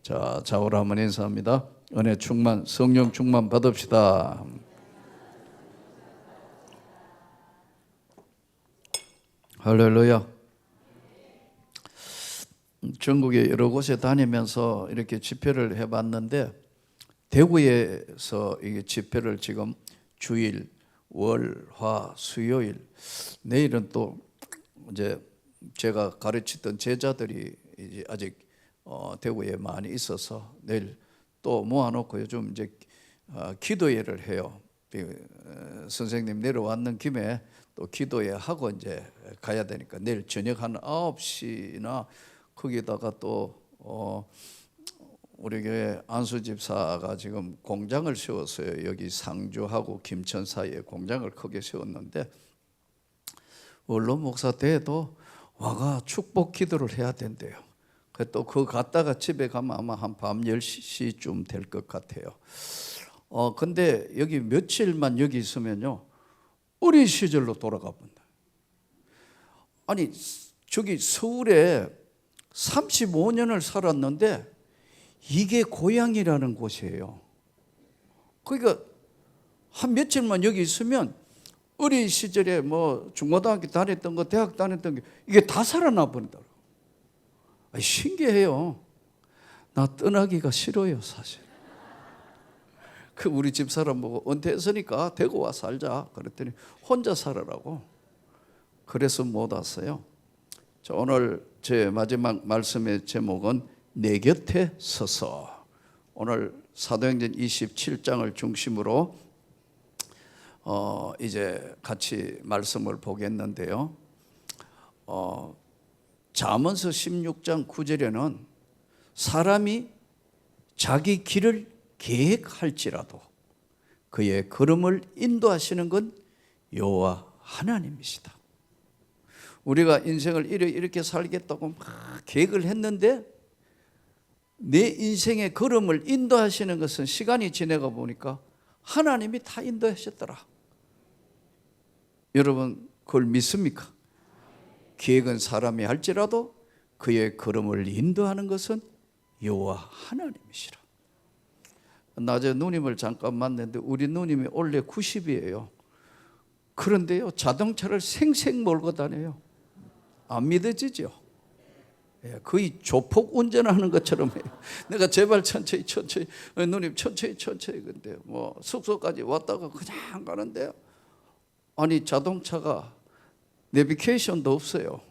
자, 좌우로 한번 인사합니다. 은혜 충만, 성령 충만 받읍시다. 할렐루야. 전국에 여러 곳에 다니면서 이렇게 집회를 해봤는데, 대구에서 이게 집회를 지금 주일, 월, 화, 수요일, 내일은 또 이제 제가 가르치던 제자들이 이제 아직 대구에 많이 있어서 내일 또 모아놓고 요즘 이제 기도회를 해요. 선생님 내려왔는 김에 또 기도회 하고 이제 가야 되니까 내일 저녁 한 9시나 거기다가 또 우리 교회 안수 집사가 지금 공장을 세웠어요. 여기 상주하고 김천 사이에 공장을 크게 세웠는데, 원로 목사 때에도 와가 축복 기도를 해야 된대요. 또 그거 갔다가 집에 가면 아마 한 밤 10시쯤 될 것 같아요. 근데 여기 며칠만 여기 있으면요, 어린 시절로 돌아가 본다. 아니, 저기 서울에 35년을 살았는데 이게 고향이라는 곳이에요. 그러니까 한 며칠만 여기 있으면 어린 시절에 뭐 중고등학교 다녔던 거, 대학 다녔던 게 이게 다 살아나 버린다. 신기해요. 나 떠나기가 싫어요, 사실. 그 우리 집사람 보고 은퇴했으니까 대구 와 살자 그랬더니 혼자 살아라고. 그래서 못 왔어요. 자, 오늘 제 마지막 말씀의 제목은 내 곁에 서서. 오늘 사도행전 27장을 중심으로 이제 같이 말씀을 보겠는데요. 잠언서 16장 9절에는 사람이 자기 길을 계획할지라도 그의 걸음을 인도하시는 건 여호와 하나님이시다. 우리가 인생을 이렇게 살겠다고 막 계획을 했는데 내 인생의 걸음을 인도하시는 것은 시간이 지나가 보니까 하나님이 다 인도하셨더라. 여러분 그걸 믿습니까? 계획은 사람이 할지라도 그의 걸음을 인도하는 것은 여호와 하나님이시라. 낮에 누님을 잠깐 만났는데 우리 누님이 원래 90이에요. 그런데요, 자동차를 생생 몰고 다녀요. 안 믿어지죠? 거의 조폭 운전하는 것처럼 해요. 내가 제발 천천히 누님 천천히 근데 뭐 숙소까지 왔다가 그냥 가는데요, 아니 자동차가 내비게이션도 없어요.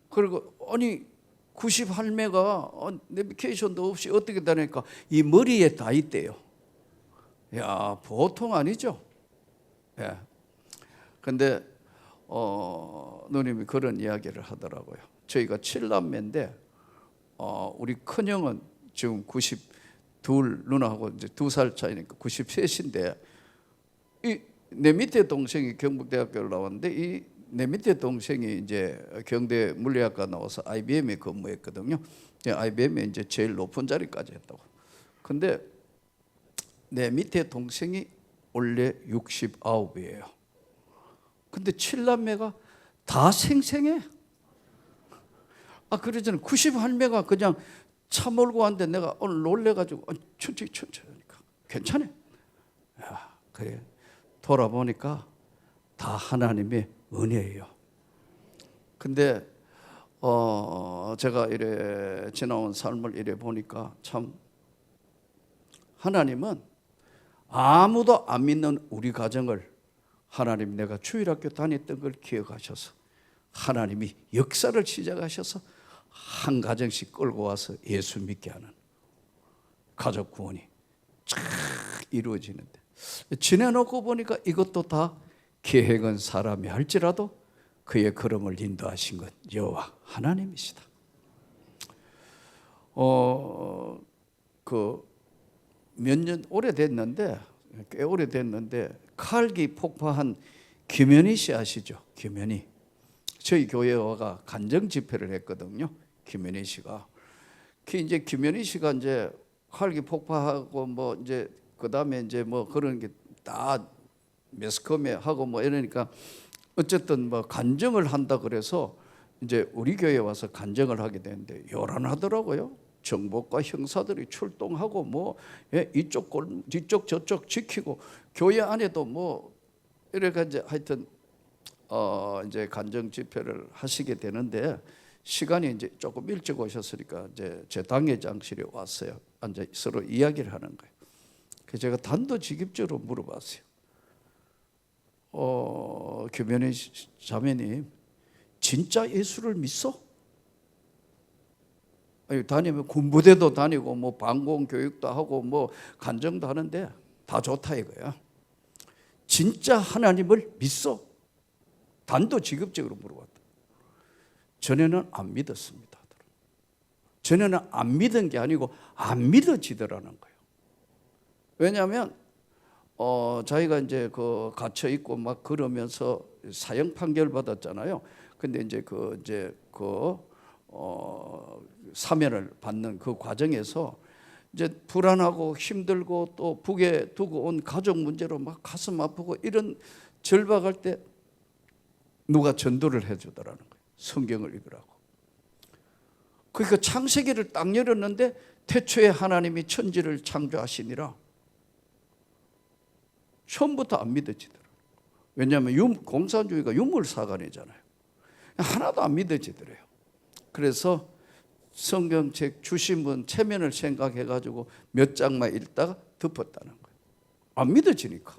그리고 아니 90 할매가 내비게이션도 없이 어떻게 다니까 이 머리에 다 있대요. 야, 보통 아니죠. 예. 근데 누님이 그런 이야기를 하더라고요. 저희가 7남매인데 우리 큰형은 지금 92, 누나하고 이제 2살 차이니까 93인데 내 밑에 동생이 경북대학교를 나왔는데 이 내 밑에 동생이 이제 경대 물리학과 나와서 IBM에 근무했거든요. IBM에 이제 제일 높은 자리까지 했다고. 근데 내 밑에 동생이 원래 69이에요. 근데 7남매가 다 생생해. 그러잖아요. 90 할매가 그냥 차 몰고 왔는데 내가 오늘 놀래가지고 천천히 하니까 괜찮아. 야, 그래. 돌아보니까 다 하나님의 은혜예요. 근데 제가 이래 지나온 삶을 이래 보니까 참 하나님은 아무도 안 믿는 우리 가정을 하나님, 내가 주일학교 다녔던 걸 기억하셔서 하나님이 역사를 시작하셔서 한 가정씩 끌고 와서 예수 믿게 하는 가족 구원이 쫙 이루어지는데, 지내놓고 보니까 이것도 다 계획은 사람이 할지라도 그의 걸음을 인도하신 것 여호와 하나님이시다. 몇 년 오래됐는데, 꽤 오래됐는데 칼기 폭파한 김현희 씨 아시죠? 김현희. 저희 교회와 간정 집회를 했거든요. 김현희 씨가. 이제 김현희 씨가 이제 칼기 폭파하고 뭐 이제 그다음에 이제 뭐 그런 게 다 매스컴에 하고 뭐 이러니까 어쨌든 뭐 간정을 한다 그래서 이제 우리 교회에 와서 간정을 하게 되는데 요란하더라고요. 정복과 형사들이 출동하고 뭐 이쪽 저쪽 지키고 교회 안에도 뭐 이렇게 이제 하여튼 이제 간정 집회를 하시게 되는데 시간이 이제 조금 일찍 오셨으니까 이제 제 당회장실에 왔어요. 앉아 서로 이야기를 하는 거예요. 그래서 제가 단도직입적으로 물어봤어요. 교면의 자매님, 진짜 예수를 믿어? 다니면 군부대도 다니고 뭐 방공 교육도 하고 뭐 간정도 하는데 다 좋다 이거야. 진짜 하나님을 믿어? 단도직입적으로 물어봤다. 전에는 안 믿었습니다. 전에는 안 믿은 게 아니고 안 믿어지더라는 거예요. 왜냐하면 자기가 이제 그 갇혀 있고 막 그러면서 사형 판결 받았잖아요. 근데 이제 사면을 받는 그 과정에서 이제 불안하고 힘들고 또 북에 두고 온 가족 문제로 막 가슴 아프고 이런 절박할 때 누가 전도를 해주더라는 거예요. 성경을 읽으라고. 그러니까 창세기를 딱 열었는데 태초에 하나님이 천지를 창조하시니라. 처음부터 안 믿어지더라고요. 왜냐하면 공산주의가 유물사관이잖아요. 하나도 안 믿어지더래요. 그래서 성경책 주신 분 체면을 생각해가지고 몇 장만 읽다가 덮었다는 거예요. 안 믿어지니까.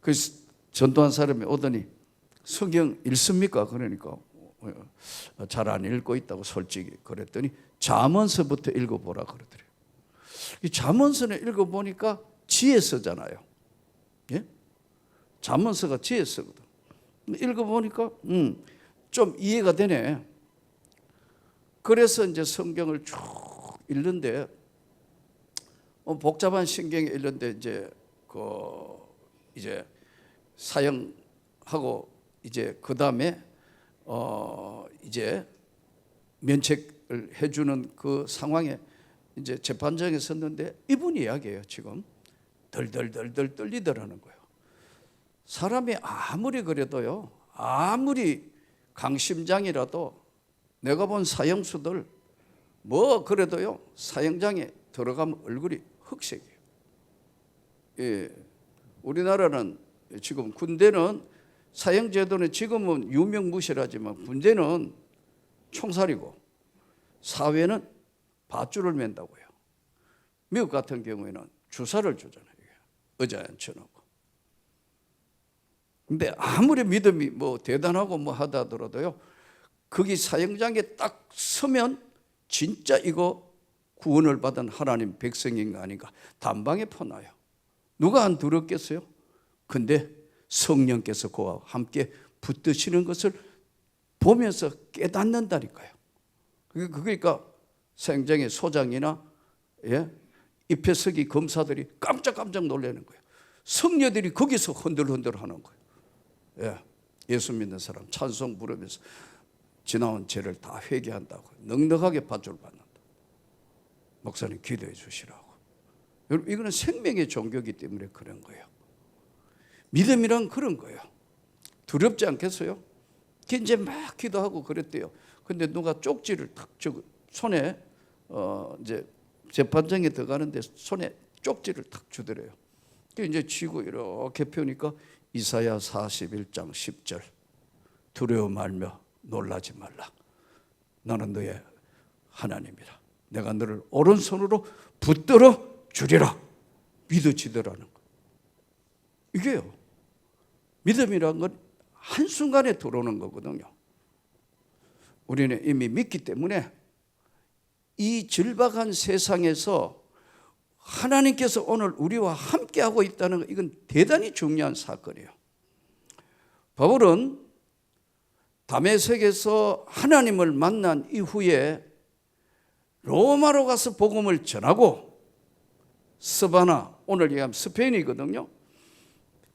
그래서 전도한 사람이 오더니 성경 읽습니까? 그러니까 잘 안 읽고 있다고 솔직히 그랬더니 잠언서부터 읽어보라 그러더래요. 이 잠언서는 읽어보니까 지혜서잖아요. 예? 잠언서가 지혜서거든. 읽어보니까 좀 이해가 되네. 그래서 이제 성경을 쭉 읽는데 복잡한 신경이 읽는데 이제 사형하고 이제 그 다음에 이제 면책을 해주는 그 상황에 이제 재판장에 섰는데 이분이 이야기해요. 지금 덜덜덜덜 떨리더라는 거예요. 사람이 아무리 그래도요, 아무리 강심장이라도 내가 본 사형수들 뭐 그래도요 사형장에 들어가면 얼굴이 흑색이에요. 예, 우리나라는 지금 군대는 사형제도는 지금은 유명무실하지만 군대는 총살이고 사회는 밧줄을 맨다고요. 미국 같은 경우에는 주사를 주잖아요. 의자에 앉혀놓고. 근데 아무리 믿음이 뭐 대단하고 뭐 하다 하더라도요, 거기 사형장에 딱 서면 진짜 이거 구원을 받은 하나님 백성인가 아닌가 단방에 퍼나요. 누가 안 두렵겠어요? 근데 성령께서 그와 함께 붙드시는 것을 보면서 깨닫는다니까요. 그러니까 사형장의 소장이나 입회석이 검사들이 깜짝깜짝 놀라는 거예요. 성녀들이 거기서 흔들흔들 하는 거예요. 예수 믿는 사람 찬송 부르면서 지나온 죄를 다 회개한다고 넉넉하게 밧줄 받는다. 목사님 기도해 주시라고. 여러분 이거는 생명의 종교이기 때문에 그런 거예요. 믿음이란 그런 거예요. 두렵지 않겠어요? 이제 막 기도하고 그랬대요. 근데 누가 쪽지를 탁 손에 이제 재판장에 들어가는데 손에 쪽지를 탁 주더래요. 이제 쥐고 이렇게 펴니까 이사야 41장 10절 두려워 말며 놀라지 말라. 나는 너의 하나님이라. 내가 너를 오른손으로 붙들어 주리라. 믿어지더라는 거. 이게요. 믿음이란 건 한순간에 들어오는 거거든요. 우리는 이미 믿기 때문에 이 절박한 세상에서 하나님께서 오늘 우리와 함께하고 있다는 것, 이건 대단히 중요한 사건이에요. 바울은 다메섹에서 하나님을 만난 이후에 로마로 가서 복음을 전하고 스바나, 오늘 얘기하면 스페인이거든요.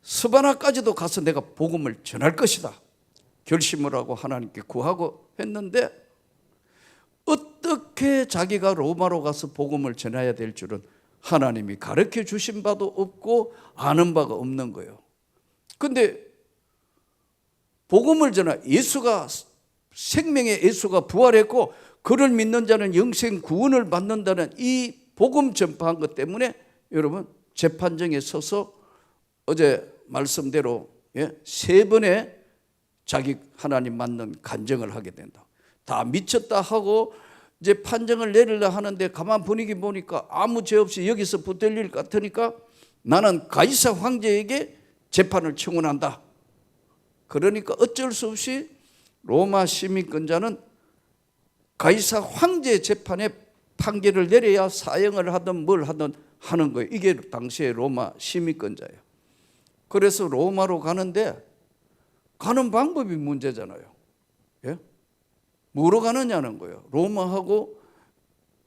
스바나까지도 가서 내가 복음을 전할 것이다 결심을 하고 하나님께 구하고 했는데 어떻게 자기가 로마로 가서 복음을 전해야 될 줄은 하나님이 가르쳐 주신 바도 없고 아는 바가 없는 거예요. 그런데 복음을 전하, 예수가 생명의 예수가 부활했고 그를 믿는 자는 영생 구원을 받는다는 이 복음 전파한 것 때문에 여러분 재판정에 서서 어제 말씀대로 3번의 자기 하나님 맞는 간증을 하게 된다. 다 미쳤다 하고 이제 판정을 내리려 하는데 가만 분위기 보니까 아무 죄 없이 여기서 붙을 일 같으니까 나는 가이사 황제에게 재판을 청원한다. 그러니까 어쩔 수 없이 로마 시민권자는 가이사 황제 재판에 판결을 내려야 사형을 하든 뭘 하든 하는 거예요. 이게 당시의 로마 시민권자예요. 그래서 로마로 가는데 가는 방법이 문제잖아요. 예? 뭐로 가느냐는 거예요. 로마하고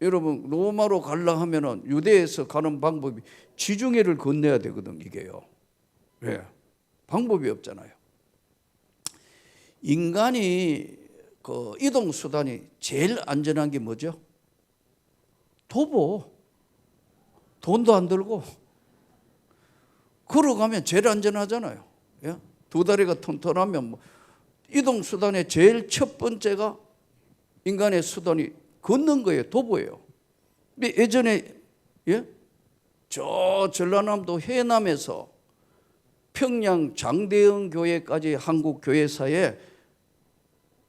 여러분 로마로 가려 하면은 유대에서 가는 방법이 지중해를 건너야 되거든 이게요. 예. 방법이 없잖아요. 인간이 그 이동 수단이 제일 안전한 게 뭐죠? 도보. 돈도 안 들고 걸어가면 제일 안전하잖아요. 예? 두 다리가 튼튼하면 뭐 이동 수단의 제일 첫 번째가 인간의 수단이 걷는 거예요. 도보예요. 근데 예전에 저 전라남도 해남에서 평양 장대영 교회까지 한국 교회사에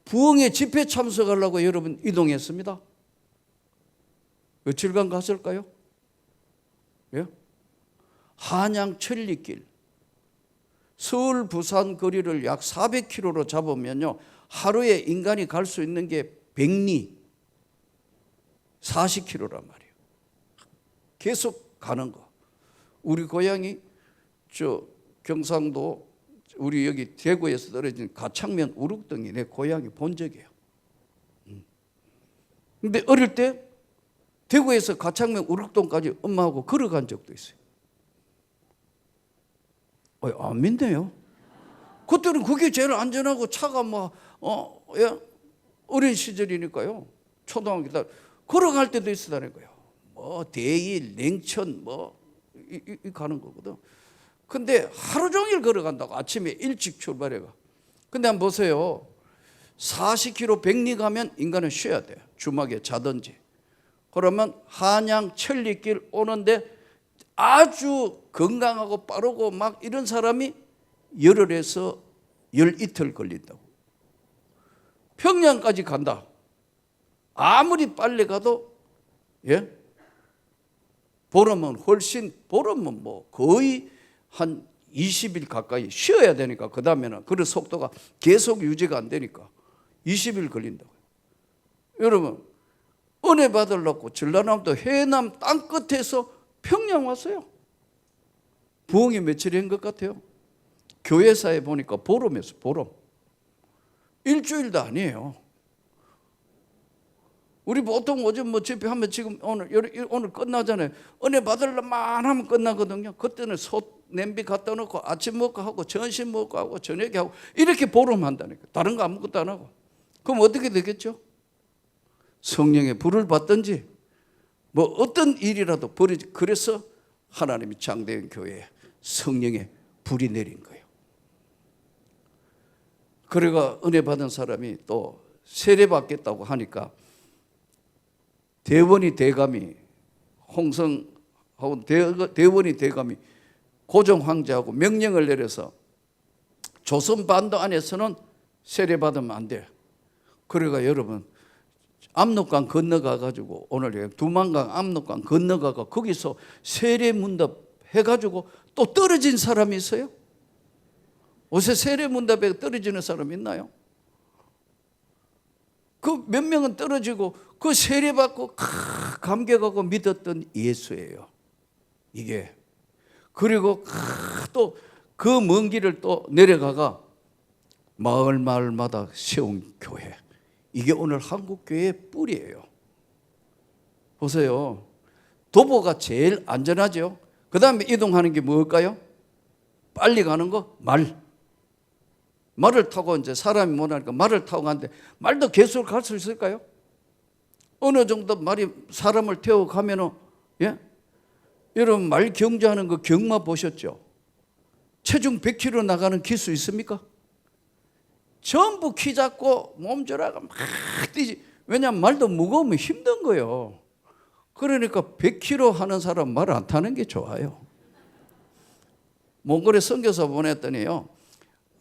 부흥회 집회 참석하려고 여러분 이동했습니다. 며칠간 갔을까요? 예? 한양 천리길 서울 부산 거리를 약 400km로 잡으면요 하루에 인간이 갈 수 있는 게 백리 40km란 말이에요. 계속 가는 거. 우리 고향이 저 경상도 우리 여기 대구에서 떨어진 가창면 우룩동이 내 고향이 본적이에요. 근데 어릴 때 대구에서 가창면 우룩동까지 엄마하고 걸어간 적도 있어요. 안 믿네요. 그때는 그게 제일 안전하고 차가 어린 시절이니까요. 초등학교 때 걸어갈 때도 있었다는 거예요. 대일, 냉천 이 가는 거거든. 근데 하루 종일 걸어간다고 아침에 일찍 출발해가. 근데 한번 보세요. 40km 백리 가면 인간은 쉬어야 돼요. 주막에 자든지. 그러면 한양 천리길 오는데 아주 건강하고 빠르고 막 이런 사람이 열흘에서 열이틀 걸린다고. 평양까지 간다. 아무리 빨리 가도 보름은 보름은 거의 한 20일 가까이 쉬어야 되니까 그 다음에는 그런 속도가 계속 유지가 안 되니까 20일 걸린다고요. 여러분 은혜 받으려고 전라남도 해남 땅끝에서 평양 왔어요. 부흥이 며칠인 것 같아요? 교회사에 보니까 보름이었어요. 보름. 일주일도 아니에요. 우리 보통 오전 집회하면 지금 오늘 끝나잖아요. 은혜 받으려만 하면 끝나거든요. 그때는 냄비 갖다 놓고 아침 먹고 하고 점심 먹고 하고 저녁에 하고 이렇게 보름 한다니까. 다른 거 아무것도 안 하고. 그럼 어떻게 되겠죠? 성령의 불을 받든지 어떤 일이라도 벌이지. 그래서 하나님이 장대현 교회에 성령의 불이 내린 거예요. 그래가 은혜 받은 사람이 또 세례 받겠다고 하니까 대원이 대감이 홍성하고 대원이 대감이 고종 황제하고 명령을 내려서 조선 반도 안에서는 세례 받으면 안 돼. 그래가 여러분 압록강 건너가 가지고 오늘 두만강 압록강 건너가가 거기서 세례 문답 해가지고 또 떨어진 사람이 있어요? 요새 세례 문답에 떨어지는 사람 있나요? 그 몇 명은 떨어지고 그 세례 받고 감격하고 믿었던 예수예요. 이게. 그리고 또 그 먼 길을 또 내려가가 마을마다 세운 교회. 이게 오늘 한국교회의 뿌리예요. 보세요. 도보가 제일 안전하죠. 그 다음에 이동하는 게 뭘까요? 빨리 가는 거? 말을 타고 이제 사람이 못 하니까 말을 타고 가는데 말도 계속 갈 수 있을까요? 어느 정도 말이 사람을 태워 가면은 여러분 말 경주하는 거 경마 보셨죠? 체중 100kg 나가는 기수 있습니까? 전부 키 작고 몸조라가 막 뛰지. 왜냐하면 말도 무거우면 힘든 거예요. 그러니까 100km 하는 사람 말 안 타는 게 좋아요. 몽골에 선교사 보냈더니요,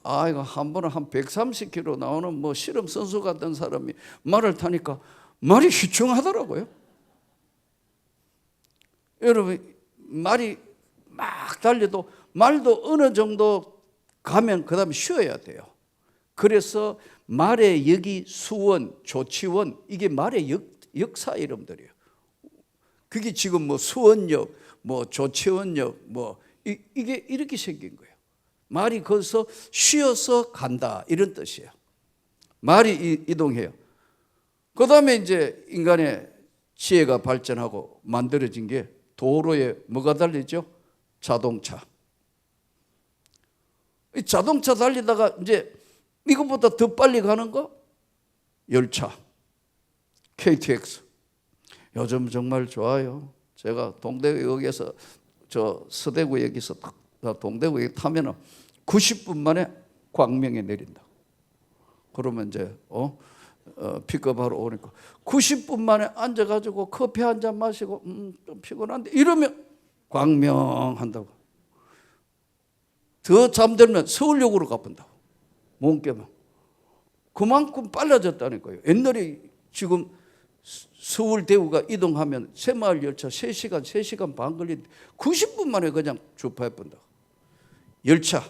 이거 한 번은 한 130km 나오는 뭐 실험 선수 같은 사람이 말을 타니까 말이 휘청하더라고요. 여러분, 말이 막 달려도 말도 어느 정도 가면 그 다음에 쉬어야 돼요. 그래서 말의 역이 수원, 조치원, 이게 말의 역사 이름들이에요. 그게 지금 뭐 수원역, 뭐 조치원역, 뭐 이게 이렇게 생긴 거예요. 말이 거기서 쉬어서 간다, 이런 뜻이에요. 말이 이동해요. 그 다음에 이제 인간의 지혜가 발전하고 만들어진 게 도로에 뭐가 달리죠? 자동차. 이 자동차 달리다가 이제 이것보다 더 빨리 가는 거? 열차, KTX. 요즘 정말 좋아요. 제가 동대구역에서 저 서대구역에서 동대구역 타면은 90분 만에 광명에 내린다. 그러면 이제 픽업하러 오니까 90분 만에 앉아가지고 커피 한 잔 마시고 좀 피곤한데 이러면 광명 한다고. 더 잠들면 서울역으로 가본다고. 못 깨면. 그만큼 빨라졌다는 거예요. 옛날에 지금 서울 대구가 이동하면 새마을 열차 3시간, 3시간 반 걸리는데 90분 만에 그냥 주파해 본다. 열차.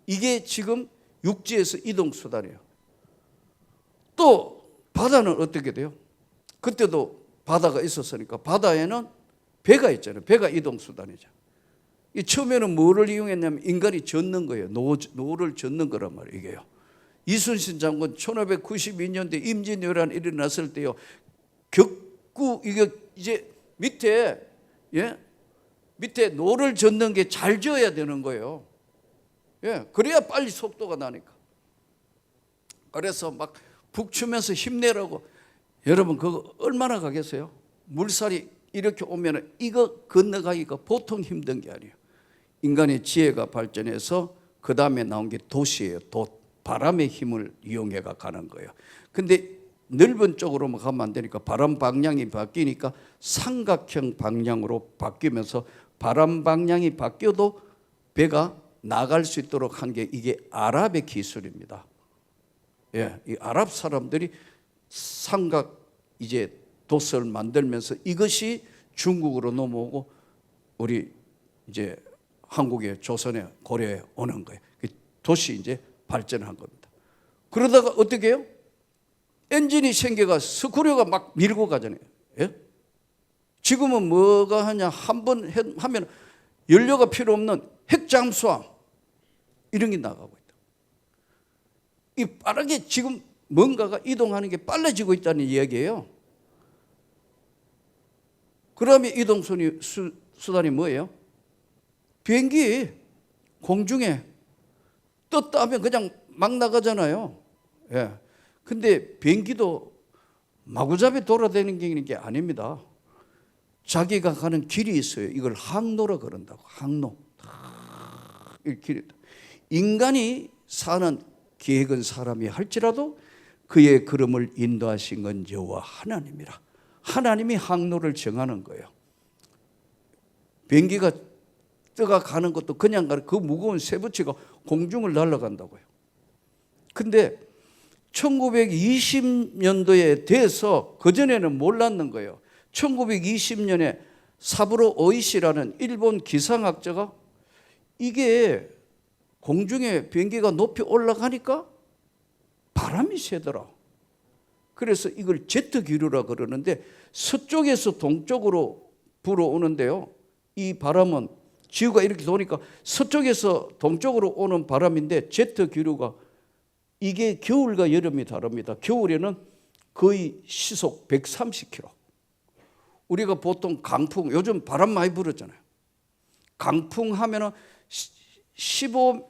이게 지금 육지에서 이동수단이에요. 또 바다는 어떻게 돼요? 그때도 바다가 있었으니까 바다에는 배가 있잖아요. 배가 이동수단이죠. 처음에는 뭐를 이용했냐면 인간이 젓는 거예요. 노를 젓는 거란 말이에요. 이게요. 이순신 장군 1592년대 임진왜란이 일어났을 때요, 격구 이게 이제 밑에 노를 젓는 게 잘 져야 되는 거예요. 그래야 빨리 속도가 나니까. 그래서 막 북치면서 힘내라고. 여러분 그거 얼마나 가겠어요? 물살이 이렇게 오면 이거 건너가기가 보통 힘든 게 아니에요. 인간의 지혜가 발전해서 그 다음에 나온 게 도시예요. 바람의 힘을 이용해가 가는 거예요. 근데 넓은 쪽으로만 가면 안 되니까 바람 방향이 바뀌니까 삼각형 방향으로 바뀌면서 바람 방향이 바뀌어도 배가 나갈 수 있도록 한 게 이게 아랍의 기술입니다. 이 아랍 사람들이 삼각 이제 도서를 만들면서 이것이 중국으로 넘어오고 우리 이제 한국의 조선의 고려에 오는 거예요. 도시 이제 발전한 겁니다. 그러다가 어떻게 해요? 엔진이 생겨가 스크류가 막 밀고 가잖아요. 지금은 뭐가 하냐? 한 번 하면 연료가 필요 없는 핵잠수함 이런 게 나가고 있다. 이 빠르게 지금 뭔가가 이동하는 게 빨라지고 있다는 이야기예요. 그러면 이동 수단이 뭐예요? 비행기 공중에 떴다 하면 그냥 막 나가잖아요. 근데 비행기도 마구잡이 돌아다니는 게 아닙니다. 자기가 가는 길이 있어요. 이걸 항로라 그런다고. 항로. 이 길이. 인간이 사는 계획은 사람이 할지라도 그의 걸음을 인도하신 건 여호와 하나님이라. 하나님이 항로를 정하는 거예요. 비행기가 떠가 가는 것도 그냥 가는 그 무거운 쇠붙이가 공중을 날아간다고요. 근데 1920년도에 돼서 그전에는 몰랐는 거예요. 1920년에 사부로 오이시라는 일본 기상학자가 이게 공중에 비행기가 높이 올라가니까 바람이 세더라. 그래서 이걸 제트 기류라 그러는데 서쪽에서 동쪽으로 불어오는데요. 이 바람은 지구가 이렇게 도니까 서쪽에서 동쪽으로 오는 바람인데 제트 기류가 이게 겨울과 여름이 다릅니다. 겨울에는 거의 시속 130km. 우리가 보통 강풍, 요즘 바람 많이 불었잖아요. 강풍 하면은 15에서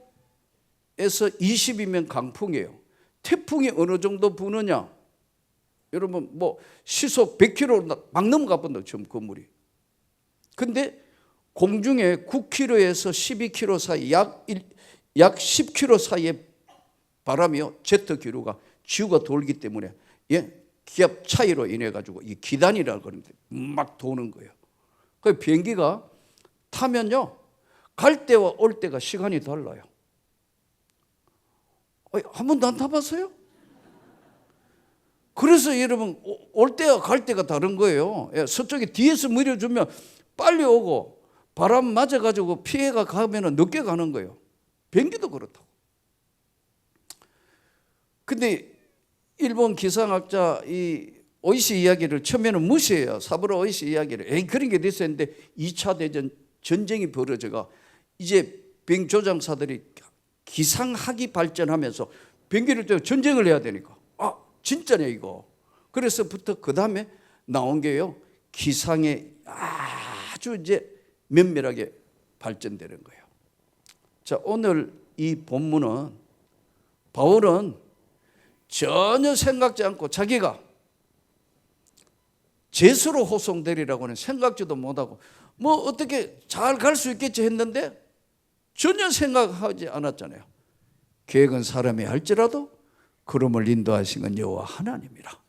20이면 강풍이에요. 태풍이 어느 정도 부느냐? 여러분 뭐 시속 100km 막 넘어가 본다 지금 건물이. 근데 공중에 9km에서 12km 사이 약 10km 사이의 바람이요. 제트 기류가 지구가 돌기 때문에 기압 차이로 인해 가지고 이 기단이라고 그러는데 막 도는 거예요. 그 비행기가 타면요, 갈 때와 올 때가 시간이 달라요. 한 번도 안 타봤어요? 그래서 여러분 올 때와 갈 때가 다른 거예요. 서쪽에 뒤에서 밀어주면 빨리 오고 바람 맞아가지고 피해가 가면 늦게 가는 거예요. 비행기도 그렇다고. 근데 일본 기상학자 이 오이시 이야기를 처음에는 무시해요. 사부로 오이시 이야기를. 그런 게 됐었는데 2차 대전 전쟁이 벌어져가 이제 비행 조종사들이 기상학이 발전하면서 비행기를 또 전쟁을 해야 되니까 진짜네 이거. 그래서부터 그 다음에 나온 게요, 기상에 아주 이제 면밀하게 발전되는 거예요. 자, 오늘 이 본문은 바울은 전혀 생각지 않고 자기가 제수로 호송되리라고는 생각지도 못하고 뭐 어떻게 잘 갈 수 있겠지 했는데 전혀 생각하지 않았잖아요. 계획은 사람이 할지라도 걸음을 인도하신 건 여호와 하나님이라.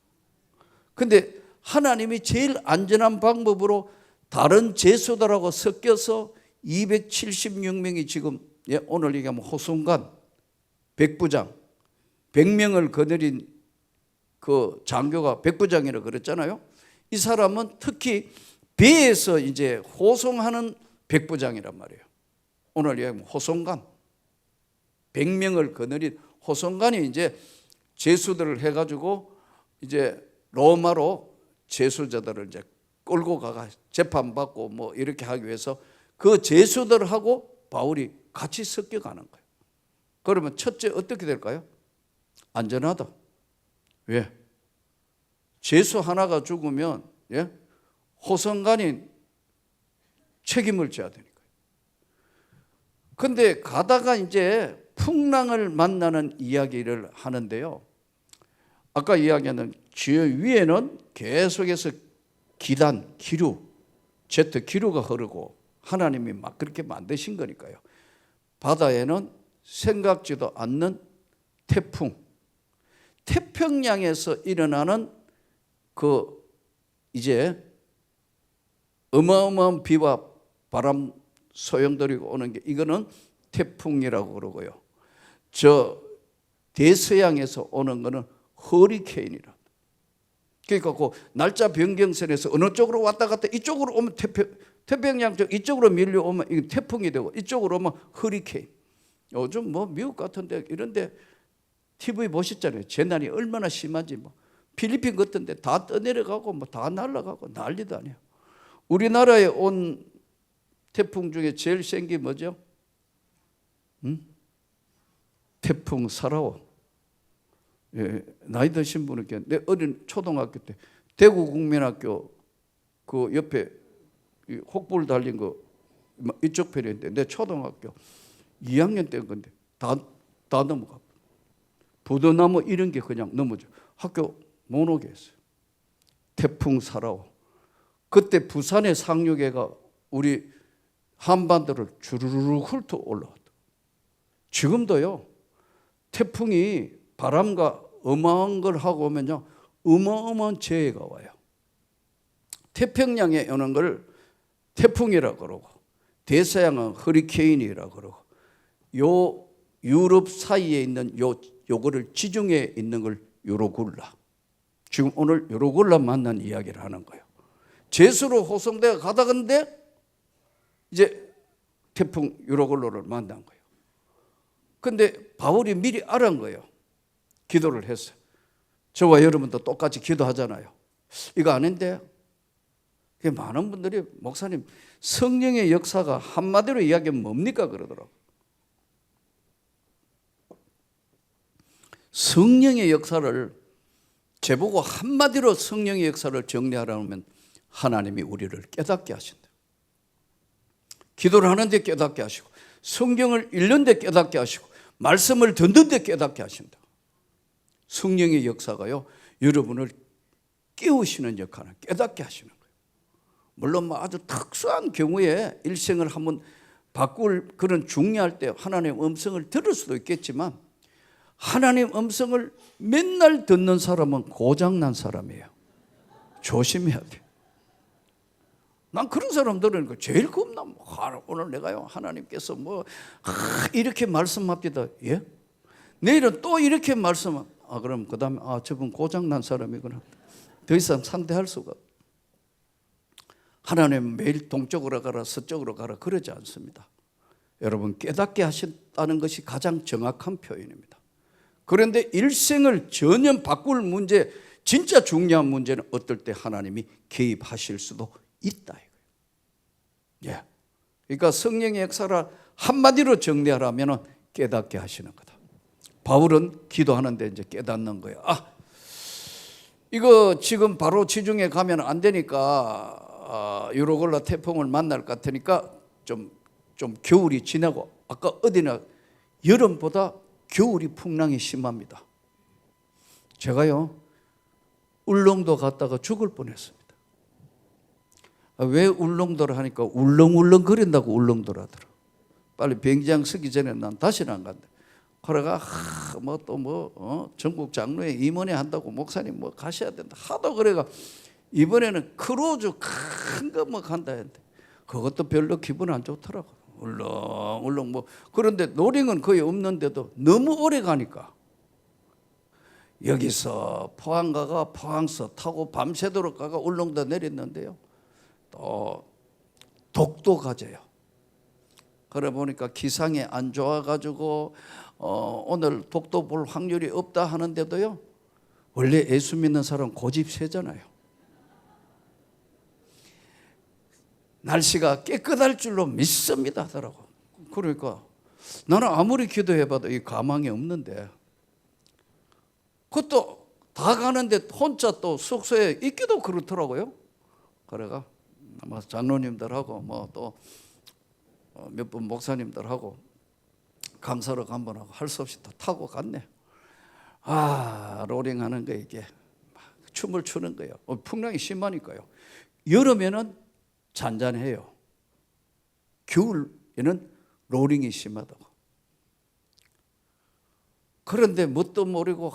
근데 하나님이 제일 안전한 방법으로 다른 제수들하고 섞여서 276명이 지금 오늘 얘기하면 호송관, 백부장, 100명을 거느린 그 장교가 백부장이라고 그랬잖아요. 이 사람은 특히 배에서 이제 호송하는 백부장이란 말이에요. 오늘 얘기하면 호송관, 100명을 거느린 호송관이 이제 제수들을 해가지고 이제 로마로 제수자들을 이제 끌고 가가 재판받고 뭐 이렇게 하기 위해서 그 제수들하고 바울이 같이 섞여가는 거예요. 그러면 첫째 어떻게 될까요? 안전하다. 왜? 제수 하나가 죽으면 호송관이 책임을 져야 되니까요. 근데 가다가 이제 풍랑을 만나는 이야기를 하는데요, 아까 이야기하는 저 위에는 계속해서 기단, 기류, 제트 기류가 흐르고 하나님이 막 그렇게 만드신 거니까요. 바다에는 생각지도 않는 태풍, 태평양에서 일어나는 그 이제 어마어마한 비와 바람 소용돌이가 오는 게 이거는 태풍이라고 그러고요. 저 대서양에서 오는 거는 허리케인이라. 그러니까 그 날짜 변경선에서 어느 쪽으로 왔다 갔다 이쪽으로 오면 태평양 쪽 이쪽으로 밀려오면 이게 태풍이 되고 이쪽으로 오면 허리케인. 요즘 뭐 미국 같은데 이런데 TV 보셨잖아요. 재난이 얼마나 심한지. 뭐 필리핀 같은데 다 떠내려가고 뭐 다 날아가고 난리도 아니에요. 우리나라에 온 태풍 중에 제일 센 게 뭐죠? 태풍 사라오. 나이 드신 분은 내 어린 초등학교 때 대구국민학교 그 옆에 혹불 달린 거 이쪽 편인데 내 초등학교 2학년 때인 건데 다 넘어가. 부도나무 이런 게 그냥 넘어져. 학교 못 오게 했어요. 태풍 사라오. 그때 부산의 상륙해가 우리 한반도를 주르르 훑어 올라왔다. 지금도요, 태풍이 바람과 어마어마한 걸 하고 오면요, 어마어마한 재해가 와요. 태평양에 오는 걸 태풍이라고 그러고, 대서양은 허리케인이라고 그러고, 요 유럽 사이에 있는 요거를 지중해에 있는 걸 요로굴라. 지금 오늘 요로굴라 만난 이야기를 하는 거예요. 제수로 호송대가 가다간데 이제 태풍 요로굴라를 만난 거예요. 근데 바울이 미리 알은 거예요. 기도를 했어요. 저와 여러분도 똑같이 기도하잖아요. 이거 아닌데 많은 분들이 목사님 성령의 역사가 한마디로 이야기하면 뭡니까 그러더라고요. 성령의 역사를 제보고 한마디로 성령의 역사를 정리하라면 하나님이 우리를 깨닫게 하신다. 기도를 하는데 깨닫게 하시고 성경을 읽는데 깨닫게 하시고 말씀을 듣는데 깨닫게 하신다. 성령의 역사가요, 여러분을 깨우시는 역할을 깨닫게 하시는 거예요. 물론 뭐 아주 특수한 경우에 일생을 한번 바꿀 그런 중요할 때 하나님의 음성을 들을 수도 있겠지만 하나님 음성을 맨날 듣는 사람은 고장난 사람이에요. 조심해야 돼요. 난 그런 사람 들으니까 제일 겁나. 오늘 내가요, 하나님께서 이렇게 말씀합니다. 예? 내일은 또 이렇게 말씀. 그럼 그 다음에 저분 고장난 사람이구나. 더 이상 상대할 수가 없어요. 하나님은 매일 동쪽으로 가라 서쪽으로 가라 그러지 않습니다. 여러분, 깨닫게 하셨다는 것이 가장 정확한 표현입니다. 그런데 일생을 전혀 바꿀 문제, 진짜 중요한 문제는 어떨 때 하나님이 개입하실 수도 있다 이거예요. 예. 그러니까 성령의 역사를 한마디로 정리하라면 깨닫게 하시는 거다. 바울은 기도하는데 이제 깨닫는 거예요. 이거 지금 바로 지중해 가면 안 되니까 유로골라 태풍을 만날 것 같으니까 좀 겨울이 지나고, 아까 어디나 여름보다 겨울이 풍랑이 심합니다. 제가요 울릉도 갔다가 죽을 뻔했습니다. 왜 울릉도를 하니까 울렁울렁 거린다고 울릉도를 하더라. 빨리 비행장 서기 전에 난 다시는 안 간다. 그래가 전국 장로회 임원회 한다고 목사님 가셔야 된다 하도 그래가 이번에는 크루즈 큰 거 간다 했는데 그것도 별로 기분 안 좋더라고. 울렁울렁 그런데 노링은 거의 없는데도 너무 오래 가니까 여기서 포항 가가 포항서 타고 밤새도록 가가 울릉도 내렸는데요. 또 독도 가져요. 그래 보니까 기상이 안 좋아가지고 오늘 독도 볼 확률이 없다 하는데도요, 원래 예수 믿는 사람 고집 세잖아요. 날씨가 깨끗할 줄로 믿습니다 하더라고. 그러니까 나는 아무리 기도해봐도 이 가망이 없는데, 그것도 다 가는데 혼자 또 숙소에 있기도 그렇더라고요. 그래가 아마 장로님들하고 또 몇 분 목사님들하고 강사로 한번 하고 할 수 없이 다 타고 갔네. 로링하는 거 이게 춤을 추는 거예요. 풍랑이 심하니까요. 여름에는 잔잔해요. 겨울에는 로링이 심하다고. 그런데 뭣도 모르고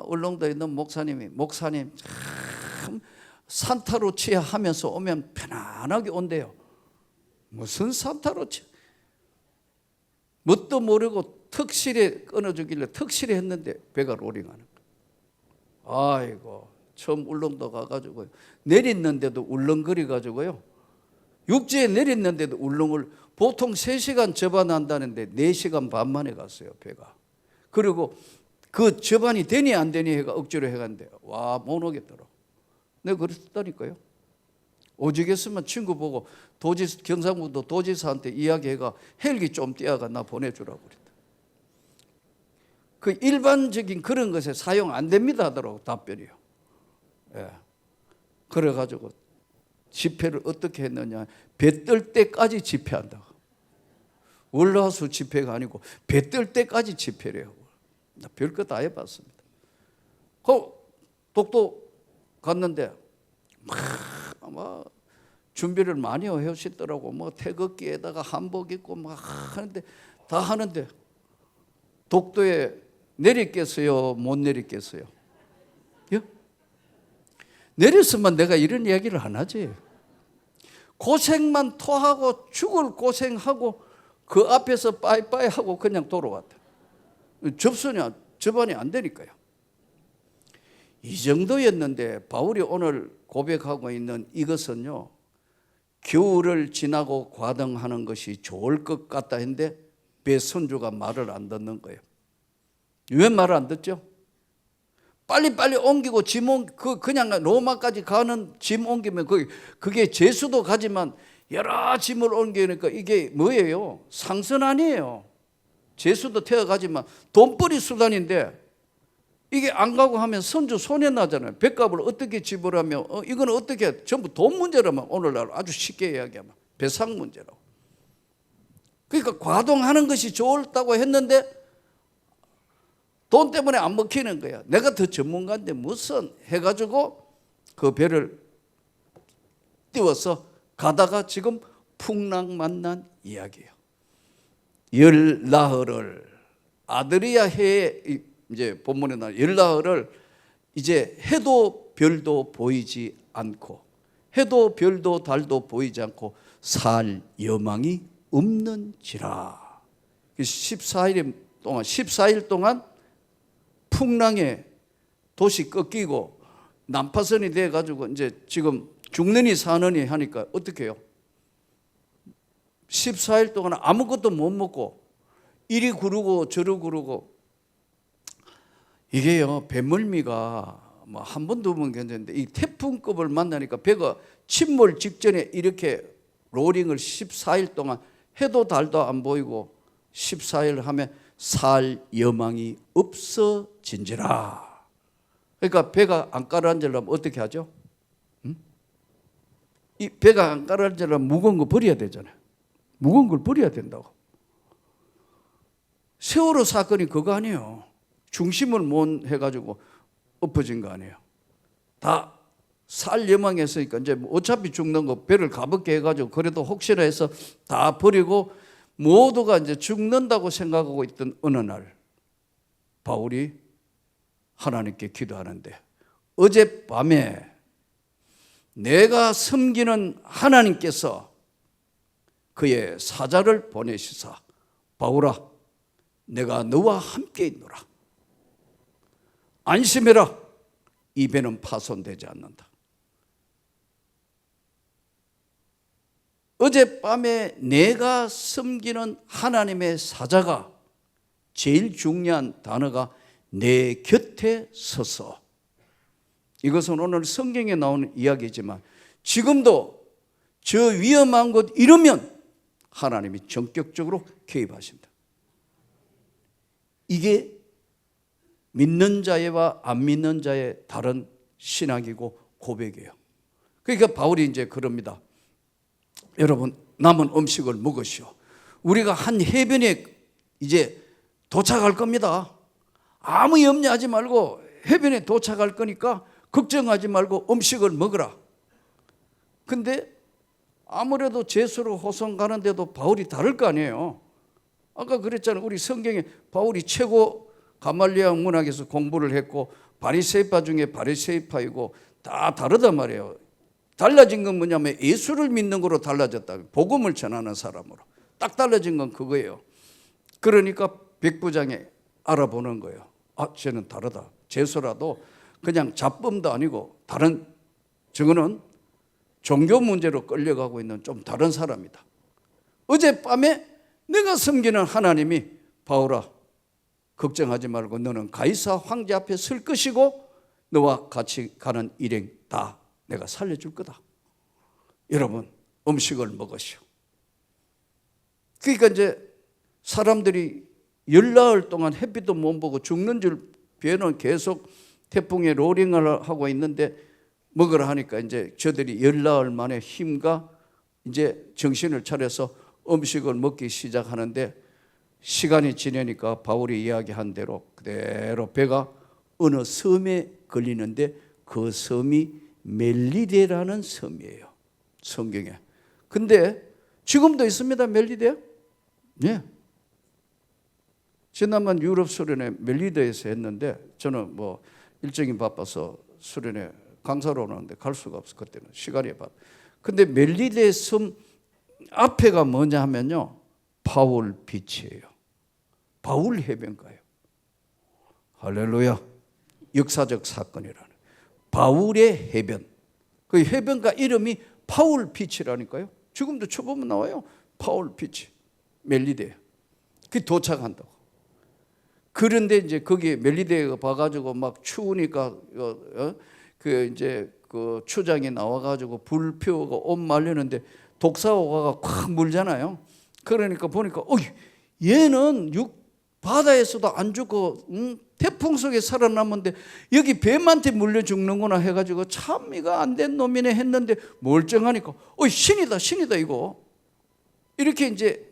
울릉도에 있는 목사님 참 산타로치 하면서 오면 편안하게 온대요. 무슨 산타로치? 뭣도 모르고 턱실에 끊어주길래 턱실에 했는데 배가 로링하는 거예요. 아이고, 처음 울릉도 가가지고 내렸는데도 울렁거려 가지고요, 육지에 내렸는데도 울릉을 보통 3시간 접어난다는데 4시간 반 만에 갔어요, 배가. 그리고 그 접안이 되니 안 되니 해가 억지로 해갔는데 못 오겠더라고. 내가 그랬다니까요. 오죽했으면 친구 보고 경상북도 도지사한테 이야기해가 헬기 좀 띄어가 나 보내주라고 그랬다. 그 일반적인 그런 것에 사용 안 됩니다 하더라고 답변이요. 예. 그래가지고 집회를 어떻게 했느냐, 배 뜰 때까지 집회한다고. 월화수 집회가 아니고 배 뜰 때까지 집회래요. 나 별거 다 해봤습니다. 독도 갔는데 아마 준비를 많이 해오시더라고. 태극기에다가 한복 입고 하는데 독도에 내렸겠어요? 못 내렸겠어요? 예? 내렸으면 내가 이런 이야기를 안 하지. 고생만 토하고 죽을 고생하고 그 앞에서 빠이빠이 하고 그냥 돌아왔다. 접안이 안 되니까요. 이 정도였는데 바울이 오늘 고백하고 있는 이것은요, 겨울을 지나고 과등하는 것이 좋을 것 같다 했는데 배 선주가 말을 안 듣는 거예요. 왜 말을 안 듣죠? 빨리빨리 옮기고 그냥 로마까지 가는 짐 옮기면 그게 제수도 가지만 여러 짐을 옮기니까 이게 뭐예요? 상선 아니에요. 제수도 태워가지만 돈벌이 수단인데 이게 안 가고 하면 선주 손해 나잖아요. 배값을 어떻게 지불하며 이건 어떻게 전부 돈 문제라면 오늘날 아주 쉽게 이야기하면 배상 문제라고. 그러니까 과동하는 것이 좋다고 했는데 돈 때문에 안 먹히는 거야. 내가 더 전문가인데 무슨 해가지고 그 배를 띄워서 가다가 지금 풍랑 만난 이야기예요. 열 나흘을 아드리아 해에 이제 본문에 나온 열나흘을 이제 해도 별도 보이지 않고 해도 별도 달도 보이지 않고 살 여망이 없는지라. 14일 동안 풍랑에 도시 꺾이고 난파선이 돼 가지고 이제 지금 죽느니 사느니 하니까 어떻게 해요? 14일 동안 아무것도 못 먹고 이리 구르고 저리 구르고. 이게요, 배멀미가 뭐 한 번 두 번 괜찮은데 이 태풍급을 만나니까 배가 침몰 직전에 이렇게 로링을 14일 동안 해도 달도 안 보이고 14일 하면 살 여망이 없어진지라. 그러니까 배가 안 가라앉으려면 어떻게 하죠? 이 배가 안 가라앉으려면 무거운 거 버려야 되잖아요. 무거운 걸 버려야 된다고. 세월호 사건이 그거 아니에요. 중심을 못 해가지고 엎어진 거 아니에요. 다 살 여망했으니까 이제 어차피 죽는 거 배를 가볍게 해가지고 그래도 혹시나 해서 다 버리고 모두가 이제 죽는다고 생각하고 있던 어느 날 바울이 하나님께 기도하는데 어젯밤에 내가 섬기는 하나님께서 그의 사자를 보내시사 바울아 내가 너와 함께 있노라. 안심해라. 이 배는 파손되지 않는다. 어젯밤에 내가 섬기는 하나님의 사자가 제일 중요한 단어가 내 곁에 서서. 이것은 오늘 성경에 나오는 이야기지만 지금도 저 위험한 곳 이러면 하나님이 전격적으로 개입하십니다. 이게 믿는 자와 안 믿는 자의 다른 신학이고 고백이에요. 그러니까 바울이 이제 그럽니다. 여러분 남은 음식을 먹으시오. 우리가 한 해변에 이제 도착할 겁니다. 아무 염려하지 말고 해변에 도착할 거니까 걱정하지 말고 음식을 먹으라. 근데 아무래도 제수로 호성 가는데도 바울이 다를 거 아니에요. 아까 그랬잖아요. 우리 성경에 바울이 최고 가말리아 문학에서 공부를 했고 바리새파 중에 바리새파이고 다 다르단 말이에요. 달라진 건 뭐냐면 예수를 믿는 거로 달라졌다. 복음을 전하는 사람으로. 딱 달라진 건 그거예요. 그러니까 백부장이 알아보는 거예요. 아, 쟤는 다르다. 제수라도 그냥 잡범도 아니고 다른, 저거는 종교 문제로 끌려가고 있는 좀 다른 사람이다. 어젯밤에 내가 섬기는 하나님이 바울아 걱정하지 말고 너는 가이사 황제 앞에 설 것이고 너와 같이 가는 일행 다 내가 살려줄 거다. 여러분 음식을 먹으시오. 그러니까 이제 사람들이 열나흘 동안 햇빛도 못 보고 죽는 줄 배는 계속 태풍에 로링을 하고 있는데 먹으라 하니까 이제 저들이 열나흘 만에 힘과 이제 정신을 차려서 음식을 먹기 시작하는데 시간이 지나니까 바울이 이야기한 대로 그대로 배가 어느 섬에 걸리는데 그 섬이 멜리데라는 섬이에요. 성경에. 근데 지금도 있습니다. 멜리데. 네. 지난번 유럽 수련회 멜리데에서 했는데 저는 뭐 일정이 바빠서 수련회 강사로 오는데 갈 수가 없어. 그때는 시간이 바빠. 근데 멜리데 섬 앞에가 뭐냐 하면요 바울 빛이에요. 바울 해변가예요. 할렐루야. 역사적 사건이라는 바울의 해변. 그 해변가 이름이 파울 빛이라니까요. 지금도 쳐보면 나와요. 파울 빛 멜리데. 그 도착한다고. 그런데 이제 거기 멜리데가 봐가지고 막 추우니까 그 이제 그 추장이 나와가지고 불 피우고 옷 말리는데 독사오가가 콱 물잖아요. 그러니까 보니까 얘는 바다에서도 안 죽고 태풍 속에 살아남는데 여기 뱀한테 물려 죽는구나 해가지고 참 이거 안 된 놈이네 했는데 멀쩡하니까 신이다 이거. 이렇게 이제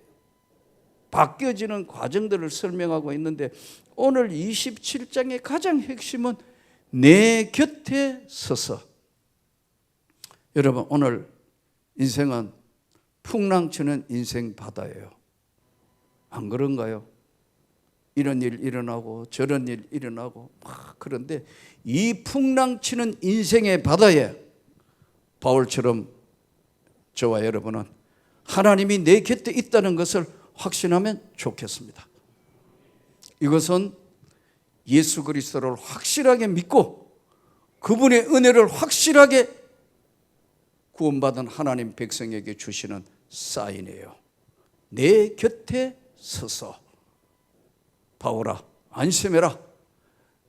바뀌어지는 과정들을 설명하고 있는데 오늘 27장의 가장 핵심은 내 곁에 서서. 여러분 오늘 인생은 풍랑치는 인생 바다예요. 안 그런가요? 이런 일 일어나고 저런 일 일어나고 막 그런데 이 풍랑치는 인생의 바다에 바울처럼 저와 여러분은 하나님이 내 곁에 있다는 것을 확신하면 좋겠습니다. 이것은 예수 그리스도를 확실하게 믿고 그분의 은혜를 확실하게 구원받은 하나님 백성에게 주시는 사인이에요. 내 곁에 서서 바울아 안심해라.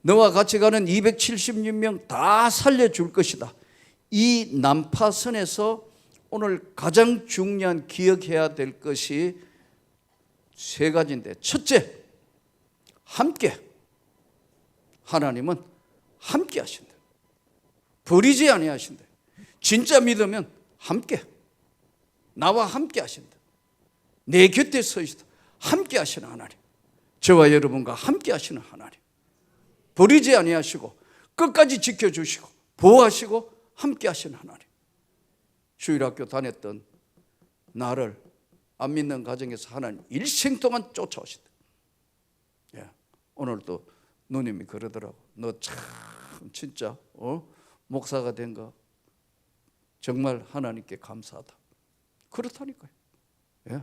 너와 같이 가는 276명 다 살려줄 것이다. 이 난파선에서 오늘 가장 중요한 기억해야 될 것이 세 가지인데, 첫째, 함께. 하나님은 함께 하신다. 버리지 아니하신다. 진짜 믿으면 함께, 나와 함께 하신다. 내 곁에 서 있다. 함께 하시는 하나님, 저와 여러분과 함께 하시는 하나님, 버리지 아니하시고 끝까지 지켜주시고 보호하시고 함께 하시는 하나님. 주일학교 다녔던 나를 안 믿는 가정에서 하나님 일생 동안 쫓아오신다. 오늘도 누님이 그러더라고. 너 참 진짜 목사가 된 거 정말 하나님께 감사하다. 그렇다니까요. 예.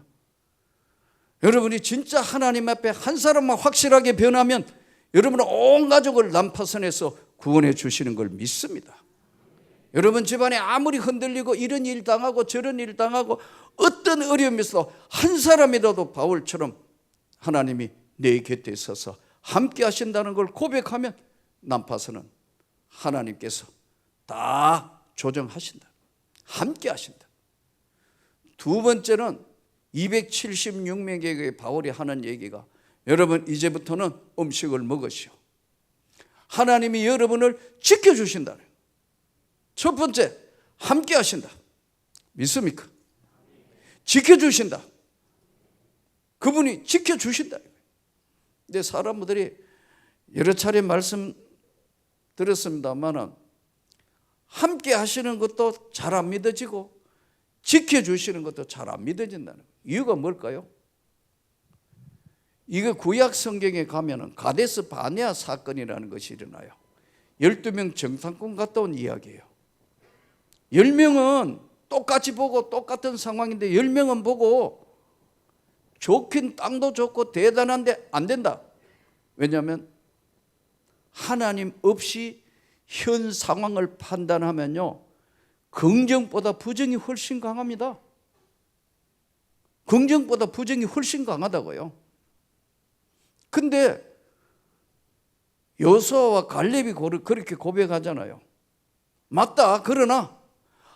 여러분이 진짜 하나님 앞에 한 사람만 확실하게 변하면 여러분은 온 가족을 난파선에서 구원해 주시는 걸 믿습니다. 여러분 집안에 아무리 흔들리고 이런 일 당하고 저런 일 당하고 어떤 어려움이 있어도 한 사람이라도 바울처럼 하나님이 내 곁에 서서 함께 하신다는 걸 고백하면 난파선은 하나님께서 다 조정하신다. 함께 하신다. 두 번째는 276명에게 바울이 하는 얘기가, 여러분 이제부터는 음식을 먹으시오. 하나님이 여러분을 지켜주신다. 첫 번째, 함께 하신다. 믿습니까? 지켜주신다. 그분이 지켜주신다. 근데 사람들이 여러 차례 말씀 들었습니다만 함께 하시는 것도 잘 안 믿어지고 지켜주시는 것도 잘 안 믿어진다는 이유가 뭘까요? 이거 구약 성경에 가면은 가데스 바네아 사건이라는 것이 일어나요. 12명 정탐꾼 갔다 온 이야기예요. 10명은 똑같이 보고 똑같은 상황인데 10명은 보고 좋긴 땅도 좋고 대단한데 안 된다. 왜냐하면 하나님 없이 현 상황을 판단하면요, 긍정보다 부정이 훨씬 강합니다. 긍정보다 부정이 훨씬 강하다고요. 근데 여호수아와 갈렙이 그렇게 고백하잖아요. 맞다. 그러나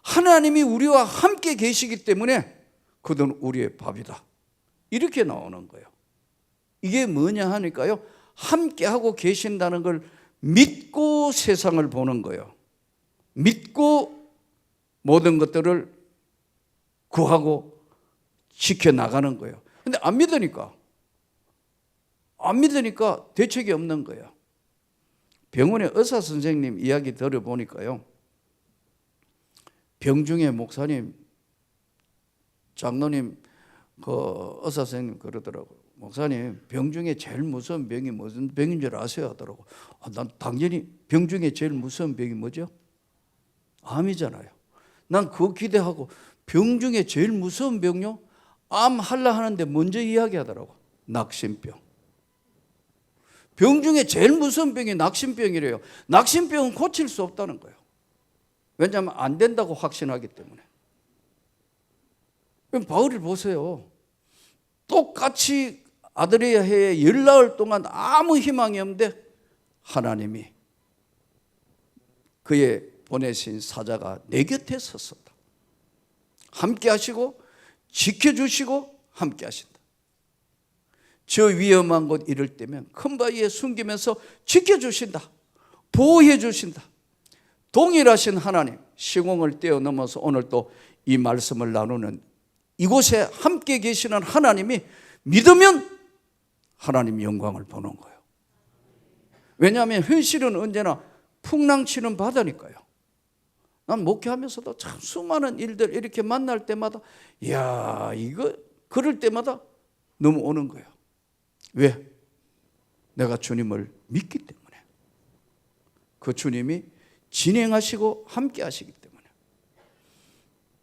하나님이 우리와 함께 계시기 때문에 그들은 우리의 밥이다. 이렇게 나오는 거예요. 이게 뭐냐 하니까요, 함께 하고 계신다는 걸 믿고 세상을 보는 거예요. 믿고 모든 것들을 구하고 지켜나가는 거예요. 근데 안 믿으니까 대책이 없는 거예요. 병원의 의사 선생님 이야기 들어보니까요, 병중에 목사님, 장로님, 그 의사 선생님 그러더라고요. 목사님, 병 중에 제일 무서운 병이 무슨 병인 줄 아세요? 하더라고. 난 당연히 병 중에 제일 무서운 병이 뭐죠? 암이잖아요. 난 그거 기대하고 병 중에 제일 무서운 병요? 암 하려 하는데 먼저 이야기하더라고. 낙심병. 병 중에 제일 무서운 병이 낙심병이래요. 낙심병은 고칠 수 없다는 거예요. 왜냐하면 안 된다고 확신하기 때문에. 바울을 보세요. 똑같이 아드레아 해에 10나흘 동안 아무 희망이 없는데 하나님이 그의 보내신 사자가 내 곁에 섰었다. 함께 하시고 지켜주시고 함께 하신다. 저 위험한 곳 이럴 때면 큰 바위에 숨기면서 지켜주신다. 보호해 주신다. 동일하신 하나님, 시공을 뛰어넘어서 오늘 또 이 말씀을 나누는 이곳에 함께 계시는 하나님이 믿으면 하나님 영광을 보는 거예요. 왜냐하면 현실은 언제나 풍랑치는 바다니까요. 난 목회하면서도 참 수많은 일들 이렇게 만날 때마다 이거 그럴 때마다 넘어오는 거예요. 왜? 내가 주님을 믿기 때문에, 그 주님이 진행하시고 함께 하시기 때문에.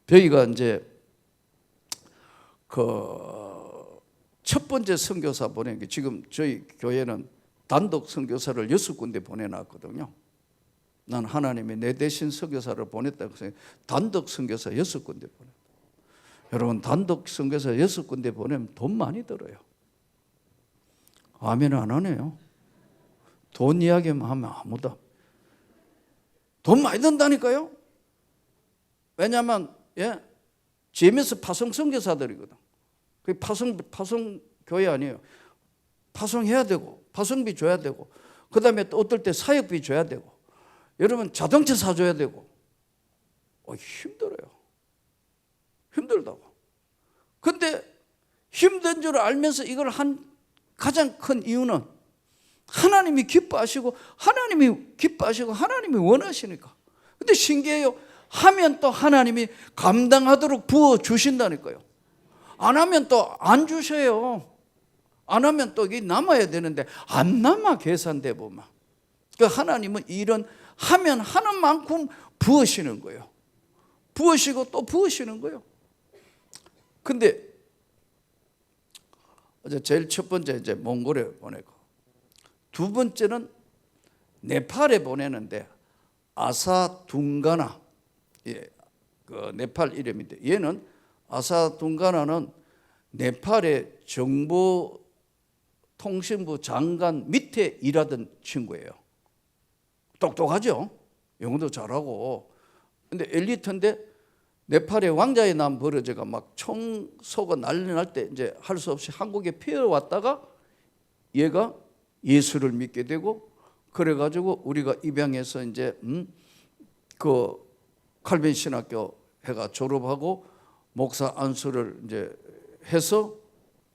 저희가 이제 그 첫 번째 선교사 보낸 게, 지금 저희 교회는 단독 선교사를 6군데 보내놨거든요. 난 하나님이 내 대신 선교사를 보냈다고 해서 단독 선교사 6군데 보냈다. 여러분, 단독 선교사 6군데 보내면 돈 많이 들어요. 아멘 안 하네요. 돈 이야기만 하면 아무도. 돈 많이 든다니까요. 왜냐하면 GMS 파송 선교사들이거든. 그 파송 교회 아니에요. 파송해야 되고, 파송비 줘야 되고, 그 다음에 또 어떨 때 사역비 줘야 되고, 여러분 자동차 사줘야 되고, 힘들어요. 힘들다고. 근데 힘든 줄 알면서 이걸 한 가장 큰 이유는 하나님이 기뻐하시고, 하나님이 원하시니까. 근데 신기해요. 하면 또 하나님이 감당하도록 부어주신다니까요. 안 하면 또 안 주셔요. 안 하면 또 이게 남아야 되는데 안 남아, 계산대보면. 그러니까 하나님은 이런 하면 하는 만큼 부으시는 거예요. 부으시고 또 부으시는 거예요. 근데 어제 제일 첫 번째 이제 몽골에 보내고, 두 번째는 네팔에 보내는데, 아사둥가나, 그 네팔 이름인데, 얘는 아사둥가나는 네팔의 정보통신부 장관 밑에 일하던 친구예요. 똑똑하죠? 영어도 잘하고. 근데 엘리트인데 네팔의 왕자의 난 벌어져가 막 총 쏘고 난리 날 때 이제 할 수 없이 한국에 피어왔다가 얘가 예수를 믿게 되고, 그래가지고 우리가 입양해서 이제 그 칼빈 신학교 해가 졸업하고 목사 안수를 이제 해서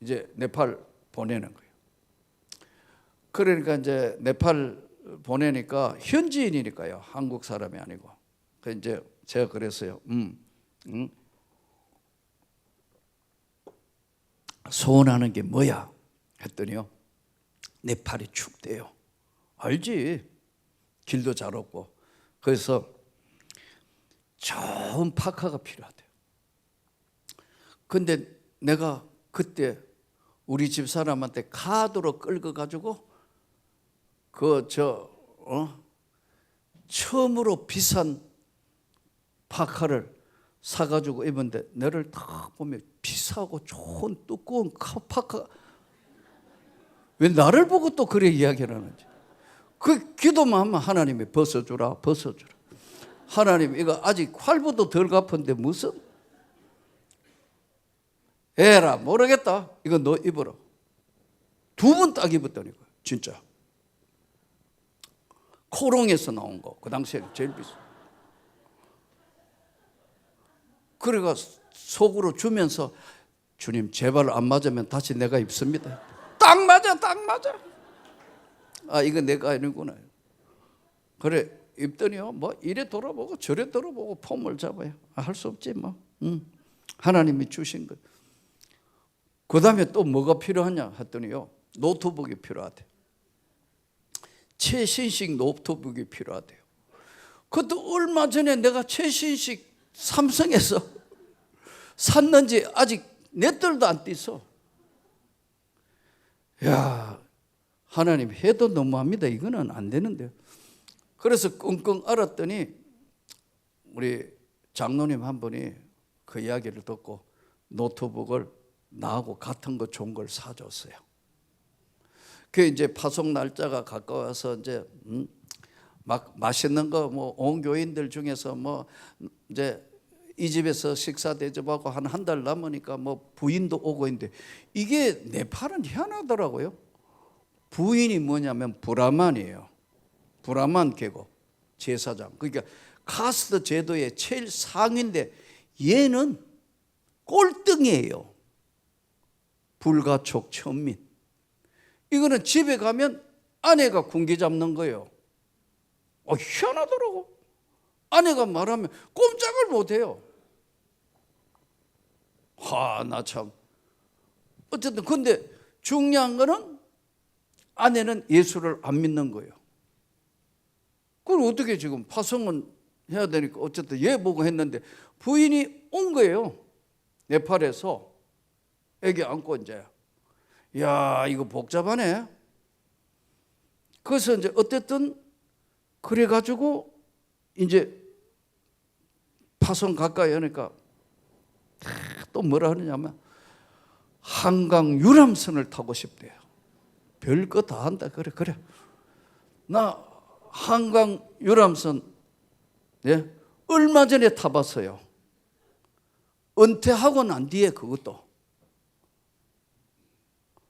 이제 네팔 보내는 거예요. 그러니까 이제 네팔 보내니까 현지인이니까요. 한국 사람이 아니고. 그 이제 제가 그랬어요. 소원하는 게 뭐야? 했더니요, 네팔이 춥대요. 알지? 길도 잘 없고. 그래서 좋은 파카가 필요하대요. 근데 내가 그때 우리 집 사람한테 카드로 끌어가지고 처음으로 비싼 파카를 사가지고 입었는데, 너를 딱 보면 비싸고 좋은 두꺼운 파카. 왜 나를 보고 또 그래 이야기를 하는지. 그 기도만 하면 하나님이 벗어주라. 하나님, 이거 아직 활보도 덜 갚은데 무슨 에라 모르겠다, 이거 너 입어라. 2번 딱 입었다니까. 진짜 코롱에서 나온 거, 그 당시에 제일 비싸. 그래가 속으로 주면서, 주님 제발 안 맞으면 다시 내가 입습니다. 딱 맞아. 아, 이거 내가 아니구나. 그래 입더니요, 뭐 이래 돌아보고 저래 돌아보고 폼을 잡아요. 할 수 없지 뭐. 하나님이 주신 것. 그 다음에 또 뭐가 필요하냐 했더니요, 노트북이 필요하대. 최신식 노트북이 필요하대요. 그것도 얼마 전에 내가 최신식 삼성에서 샀는지 아직 넷들도 안 띄어. 야, 하나님 해도 너무합니다. 이거는 안 되는데요. 그래서 끙끙 앓았더니 우리 장로님 한 분이 그 이야기를 듣고 노트북을 나하고 같은 거 좋은 걸 사줬어요. 그 이제 파송 날짜가 가까워서 이제 막 맛있는 거 뭐 온 교인들 중에서 뭐 이제 이 집에서 식사 대접하고 한 달 남으니까 뭐 부인도 오고 있는데, 이게 네팔은 희한하더라고요. 부인이 뭐냐면 브라만이에요. 브라만 계급 제사장. 그러니까 카스트 제도의 제일 상위인데 얘는 꼴등이에요. 불가촉 천민. 이거는 집에 가면 아내가 군기 잡는 거예요. 희한하더라고. 아내가 말하면 꼼짝을 못해요. 나 참. 어쨌든 근데 중요한 거는 아내는 예수를 안 믿는 거예요. 그럼 어떻게 지금 파송은 해야 되니까 어쨌든 얘 보고 했는데 부인이 온 거예요. 네팔에서 애기 안고 이제. 야, 이거 복잡하네. 그래서 이제 어쨌든 그래가지고 이제 파송 가까이 하니까 또 뭐라 하느냐면 한강 유람선을 타고 싶대요. 별거 다 한다. 그래. 나 한강 유람선 얼마 전에 타봤어요. 은퇴하고 난 뒤에 그것도.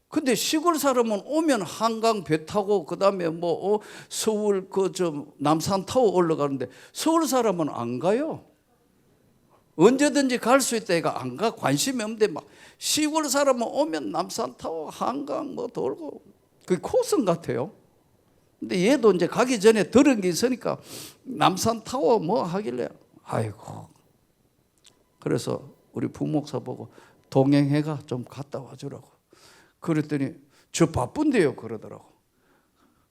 근데 시골 사람은 오면 한강 배 타고 그다음에 뭐 서울 남산타워 올라가는데 서울 사람은 안 가요. 언제든지 갈 수 있다 이가 안 가. 관심이 없는데 막 시골 사람은 오면 남산타워 한강 뭐 돌고 그게 코스 같아요. 근데 얘도 이제 가기 전에 들은 게 있으니까 남산타워 뭐 하길래 아이고. 그래서 우리 부목사 보고 동행해가 좀 갔다 와주라고. 그랬더니 저 바쁜데요 그러더라고.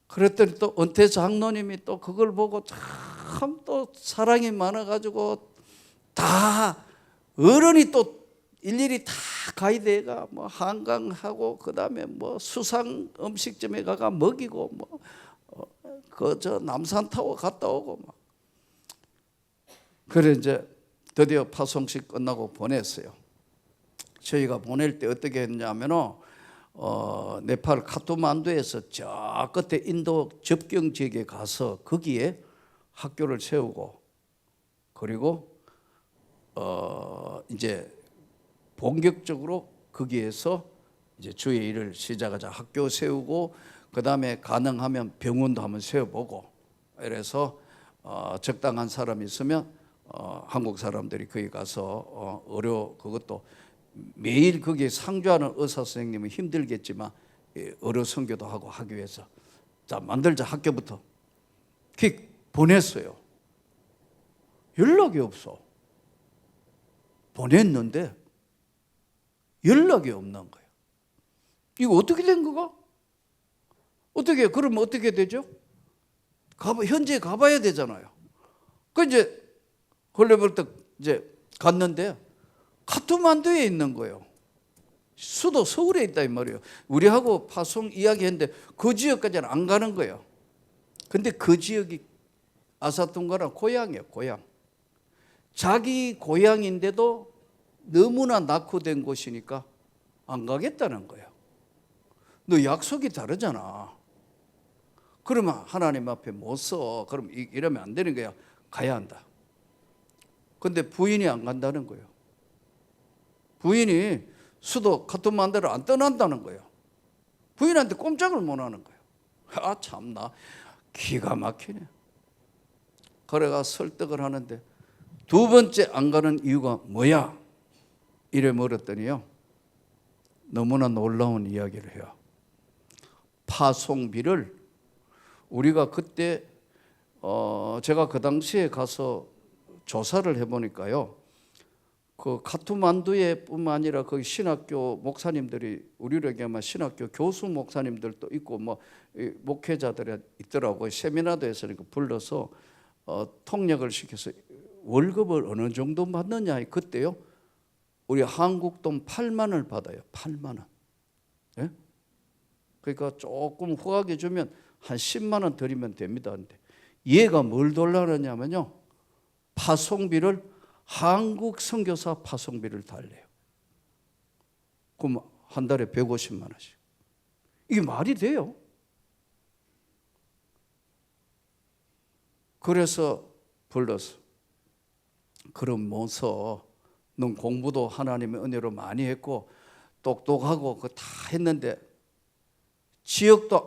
그랬더니 또 은퇴 장로님이 또 그걸 보고 참 또 사랑이 많아가지고 다 어른이 또 일일이 다 가이드가 뭐 한강하고 그다음에 뭐 수상 음식점에 가가 먹이고 뭐 저 남산타워 갔다 오고 막. 그래 이제 드디어 파송식 끝나고 보냈어요. 저희가 보낼 때 어떻게 했냐면은 네팔 카트만두에서 저 끝에 인도 접경 지역에 가서 거기에 학교를 세우고 그리고 이제 본격적으로 거기에서 이제 주의 일을 시작하자. 학교 세우고 그 다음에 가능하면 병원도 한번 세워보고 이래서 적당한 사람이 있으면 한국 사람들이 거기 가서 의료 그것도 매일 거기에 상주하는 의사 선생님은 힘들겠지만 의료 선교도 하고 하기 위해서 자 만들자 학교부터 그렇게 보냈어요. 연락이 없어. 보냈는데 연락이 없는 거예요. 이거 어떻게 된 거가? 어떻게 그러면 어떻게 되죠? 현지에 가봐야 되잖아요. 그 이제 헐레벌떡 이제 갔는데 카트만두에 있는 거예요. 수도 서울에 있다 이 말이에요. 우리하고 파송 이야기했는데 그 지역까지는 안 가는 거예요. 근데 그 지역이 아사툰가랑 고향이에요. 고향. 자기 고향인데도 너무나 낙후된 곳이니까 안 가겠다는 거예요. 너 약속이 다르잖아. 그러면 하나님 앞에 못 서. 그럼 이러면 안 되는 거야. 가야 한다. 근데 부인이 안 간다는 거예요. 부인이 수도 카트만두를 안 떠난다는 거예요. 부인한테 꼼짝을 못 하는 거예요. 아 참나 기가 막히네. 그래가 설득을 하는데 두 번째 안 가는 이유가 뭐야? 이래 물었더니요. 너무나 놀라운 이야기를 해요. 파송비를 우리가 그때 제가 그 당시에 가서 조사를 해보니까요. 그 카트만두에 뿐만 아니라 그 신학교 목사님들이 우리로 얘기하면 신학교 교수 목사님들도 있고 뭐 목회자들이 있더라고요. 세미나도 했으니까 불러서 통역을 시켜서 월급을 어느 정도 받느냐 그때요. 우리 한국 돈 8만 원을 받아요. 8만 원. 예? 그러니까 조금 후하게 주면 한 10만 원 드리면 됩니다. 근데 얘가 뭘 돌라느냐면요. 파송비를 한국 선교사 파송비를 달래요. 그럼 한 달에 150만 원씩. 이게 말이 돼요? 그래서 불러서 그럼 뭐서 넌 공부도 하나님의 은혜로 많이 했고 똑똑하고 그거 다 했는데 지역도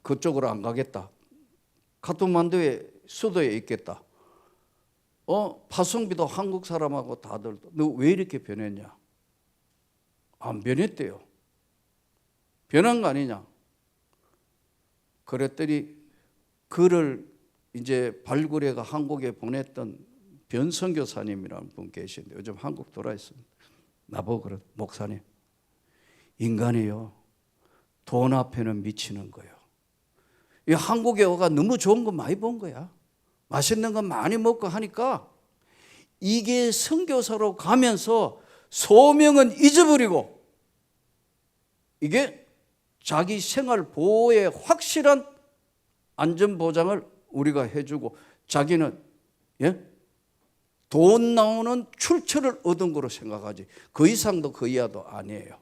그쪽으로 안 가겠다. 카트만두에 수도에 있겠다. 파송비도 한국 사람하고 다들 너 왜 이렇게 변했냐? 안 변했대요. 변한 거 아니냐? 그랬더니 그를 이제 발굴해가 한국에 보냈던 변선교사님이라는 분 계신데 요즘 한국 돌아 있습니다. 나보고 그래 목사님 인간이요 돈 앞에는 미치는 거예요. 이 한국에 와가 너무 좋은 거 많이 본 거야. 맛있는 거 많이 먹고 하니까 이게 선교사로 가면서 소명은 잊어버리고 이게 자기 생활 보호에 확실한 안전보장을 우리가 해주고 자기는 돈 나오는 출처를 얻은 거로 생각하지 그 이상도 그 이하도 아니에요.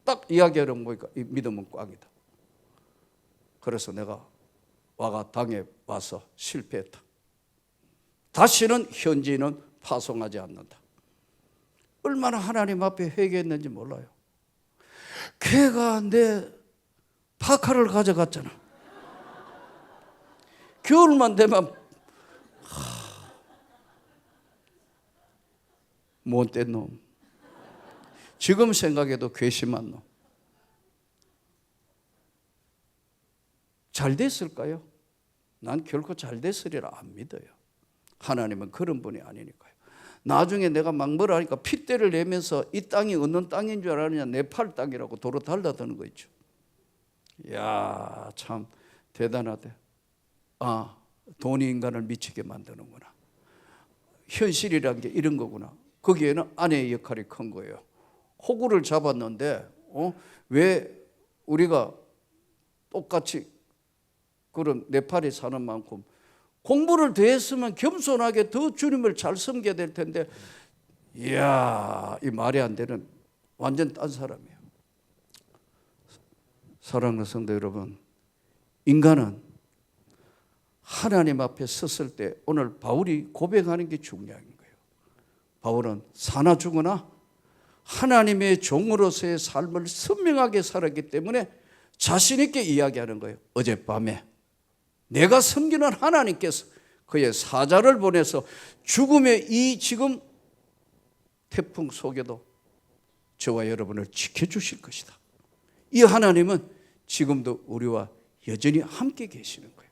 딱 이야기하는 거니까 이 믿음은 꽝이다. 그래서 내가 와가 당에 와서 실패했다. 다시는 현지인은 파송하지 않는다. 얼마나 하나님 앞에 회개했는지 몰라요. 걔가 내 파카를 가져갔잖아. 겨울만 되면 못된 놈. 지금 생각해도 괘씸한 놈. 잘 됐을까요? 난 결코 잘 됐으리라 안 믿어요. 하나님은 그런 분이 아니니까요. 나중에 내가 막 뭐라 하니까 핏대를 내면서 이 땅이 어느 땅인 줄 알았느냐, 네팔 땅이라고 도로 달라드는 거 있죠. 이야, 참 대단하대. 아, 돈이 인간을 미치게 만드는구나. 현실이란 게 이런 거구나. 거기에는 아내의 역할이 큰 거예요. 호구를 잡았는데 왜 우리가 똑같이 그런 네팔에 사는 만큼 공부를 더 했으면 겸손하게 더 주님을 잘 섬겨야 될 텐데, 이야, 이 말이 안 되는 완전 딴 사람이에요. 사랑하는 성도 여러분, 인간은 하나님 앞에 섰을 때 오늘 바울이 고백하는 게 중요한 거예요. 바울은 사나 죽으나 하나님의 종으로서의 삶을 선명하게 살았기 때문에 자신 있게 이야기하는 거예요. 어젯밤에 내가 섬기는 하나님께서 그의 사자를 보내서 죽음의 이 지금 태풍 속에도 저와 여러분을 지켜주실 것이다. 이 하나님은 지금도 우리와 여전히 함께 계시는 거예요.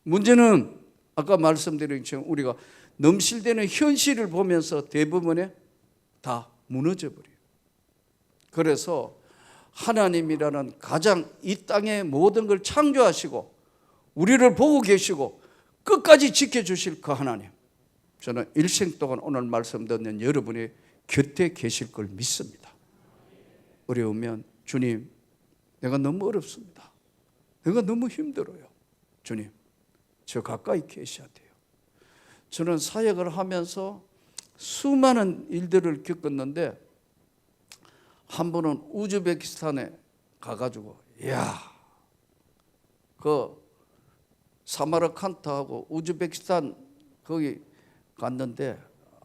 문제는 아까 말씀드린 것처럼 우리가 넘실대는 현실을 보면서 대부분에 다 무너져 버려요. 그래서 하나님이라는 가장 이 땅의 모든 걸 창조하시고 우리를 보고 계시고 끝까지 지켜주실 그 하나님, 저는 일생 동안 오늘 말씀 듣는 여러분이 곁에 계실 걸 믿습니다. 어려우면 주님, 내가 너무 어렵습니다. 내가 너무 힘들어요. 주님, 저 가까이 계셔야 돼요. 저는 사역을 하면서 수많은 일들을 겪었는데 한 번은 우즈베키스탄에 가가지고 그 사마르칸트하고 우즈베키스탄 거기 갔는데,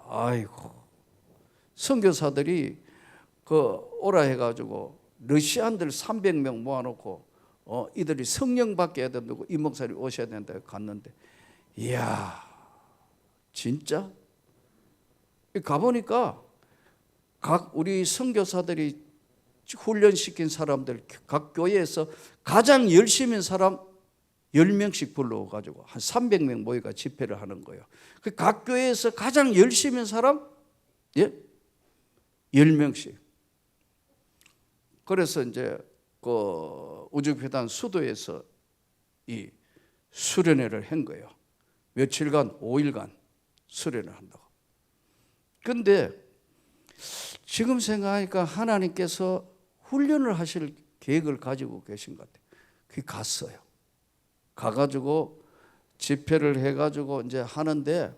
아이고, 선교사들이 그 오라 해가지고 러시아인들 300명 모아놓고 이들이 성령 받게 해야 된다고 이 목사님 오셔야 된다고 갔는데, 이야, 진짜 가보니까 각 우리 선교사들이 훈련시킨 사람들, 각 교회에서 가장 열심인 사람 10명씩 불러가지고 한 300명 모여가 집회를 하는 거예요. 각 교회에서 가장 열심인 사람 10명씩. 그래서 이제 그 우즈베키스탄 수도에서 이 수련회를 한 거예요. 며칠간, 5일간 수련을 한다고. 근데 지금 생각하니까 하나님께서 훈련을 하실 계획을 가지고 계신 것 같아요. 그 갔어요. 가가지고 집회를 해가지고 이제 하는데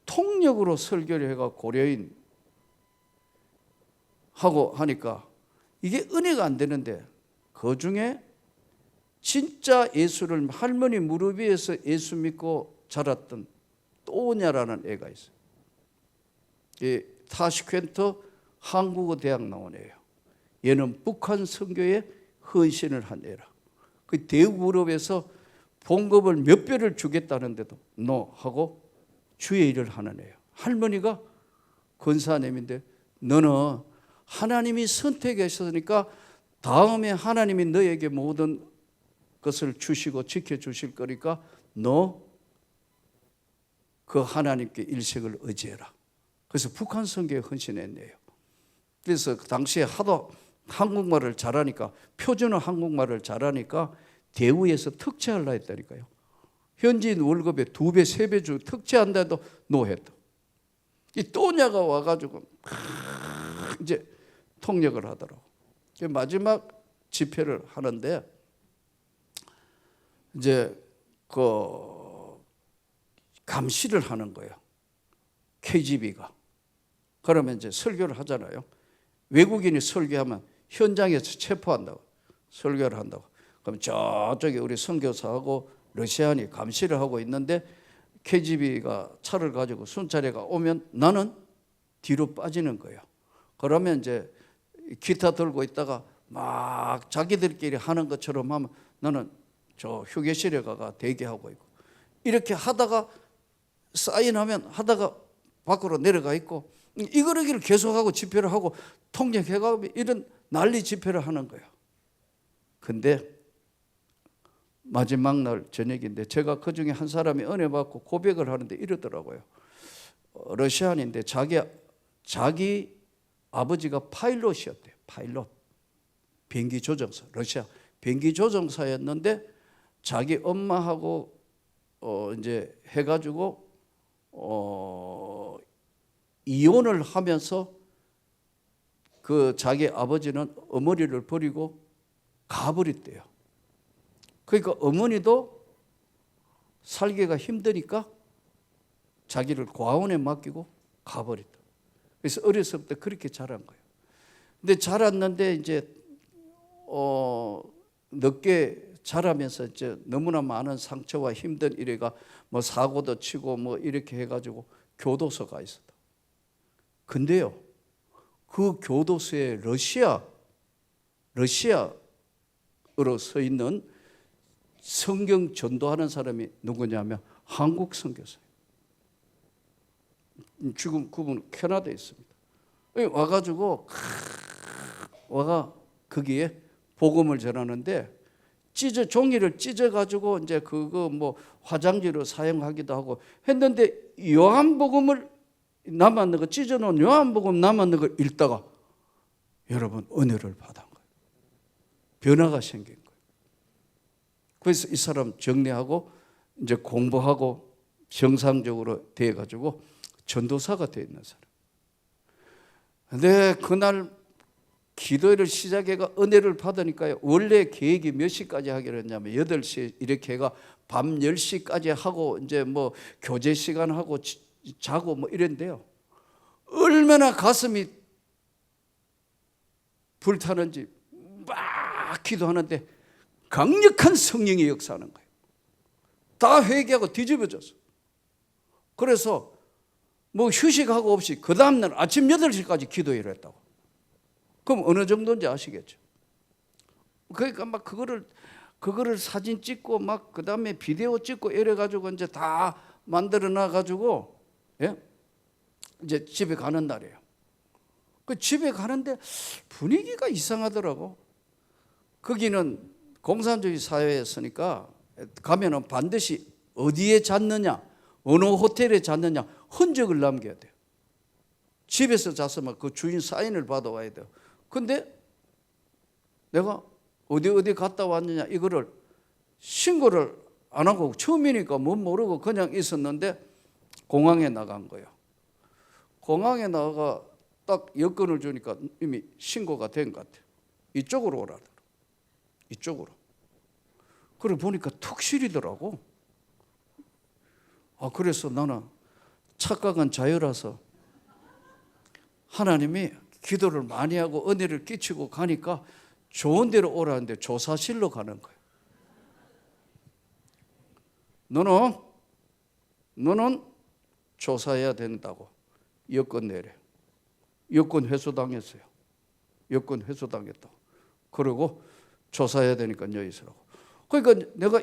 통역으로 설교를 해가 고려인 하고 하니까 이게 은혜가 안 되는데, 그 중에 진짜 예수를 할머니 무릎 위에서 예수 믿고 자랐던 또냐라는 애가 있어요. 이 타슈켄트 한국어 대학 나온 애예요. 얘는 북한 선교에 헌신을 한 애라. 그 대우 그룹에서 봉급을 몇 배를 주겠다는데도 no 하고 주의 일을 하는 애예요. 할머니가 권사님인데, 너는 하나님이 선택하셨으니까 다음에 하나님이 너에게 모든 것을 주시고 지켜주실 거니까 너 그 하나님께 일색을 의지해라. 그래서 북한 선교에 헌신했네요. 그래서 그 당시에 하도 한국말을 잘하니까, 표준어 한국말을 잘하니까 대우에서 특채하려 했다니까요. 현지인 월급의 2배, 3배 주 특채한다도 노했다. 이 또냐가 와가지고 이제 통역을 하더라고. 마지막 집회를 하는데 이제 그 감시를 하는 거예요. KGB가. 그러면 이제 설교를 하잖아요. 외국인이 설교하면 현장에서 체포한다고. 설교를 한다고. 그럼 저쪽에 우리 선교사하고 러시아인이 감시를 하고 있는데 KGB가 차를 가지고 순찰대가 오면 나는 뒤로 빠지는 거예요. 그러면 이제 기타 들고 있다가 막 자기들끼리 하는 것처럼 하면 나는 저 휴게실에 가가 대기하고 있고, 이렇게 하다가 사인하면 하다가 밖으로 내려가 있고, 이거를 계속하고 집회를 하고 통역해가고 이런 난리 집회를 하는 거예요. 근데 마지막 날 저녁인데 제가 그 중에 한 사람이 은혜 받고 고백을 하는데 이러더라고요. 러시아인인데 자기 아버지가 파일럿이었대요. 파일럿. 비행기 조종사. 러시아 비행기 조종사였는데 자기 엄마하고 이제 해가지고 이혼을 하면서 그 자기 아버지는 어머니를 버리고 가버렸대요. 그러니까 어머니도 살기가 힘드니까 자기를 고아원에 맡기고 가버렸다. 그래서 어렸을 때 그렇게 자란 거예요. 근데 자랐는데 이제 늦게 자라면서 이제 너무나 많은 상처와 힘든 일에가 뭐 사고도 치고 뭐 이렇게 해가지고 교도소가 있었다. 근데요, 그 교도소에 러시아어로 서 있는 성경 전도하는 사람이 누구냐면 한국 선교사예요. 지금 그분 캐나다에 있습니다. 와가지고 와가 거기에 복음을 전하는데 종이를 찢어가지고 이제 그거 뭐 화장지로 사용하기도 하고 했는데 요한복음을 남았는 거 찢어놓은 요한복음 남았는 걸 읽다가 여러분 은혜를 받은 거예요. 변화가 생긴 거예요. 그래서 이 사람 정리하고 이제 공부하고 정상적으로 돼가지고 전도사가 되어 있는 사람. 근데 그날 기도를 시작해가 은혜를 받으니까요. 원래 계획이 몇 시까지 하기로 했냐면 8시 이렇게 해가 밤 10시까지 하고 이제 뭐 교제 시간 하고 자고 뭐 이랬는데요. 얼마나 가슴이 불타는지 막 기도하는데 강력한 성령의 역사하는 거예요. 다 회개하고 뒤집어졌어. 그래서 뭐 휴식하고 없이 그 다음날 아침 8시까지 기도를 했다고. 그럼 어느 정도인지 아시겠죠? 그러니까 막 그거를 사진 찍고 막 그 다음에 비디오 찍고 이래가지고 이제 다 만들어 놔가지고, 예? 이제 집에 가는 날이에요. 그 집에 가는데 분위기가 이상하더라고. 거기는 공산주의 사회였으니까 가면은 반드시 어디에 잤느냐, 어느 호텔에 잤느냐 흔적을 남겨야 돼요. 집에서 잤으면 그 주인 사인을 받아와야 돼요. 근데 내가 어디 갔다 왔느냐 이거를 신고를 안 하고 처음이니까 뭐 모르고 그냥 있었는데 공항에 나간 거예요. 공항에 나가 딱 여권을 주니까 이미 신고가 된 것 같아요. 이쪽으로 오라더라. 이쪽으로. 그래 보니까 턱실이더라고. 그래서 나는 착각은 자유라서 하나님이 기도를 많이 하고 은혜를 끼치고 가니까 좋은 데로 오라는데 조사실로 가는 거예요. 너는 조사해야 된다고 여권 내래. 여권 회수당했어요. 여권 회수당했다고. 그리고 조사해야 되니까 여기 있으라고. 그러니까 내가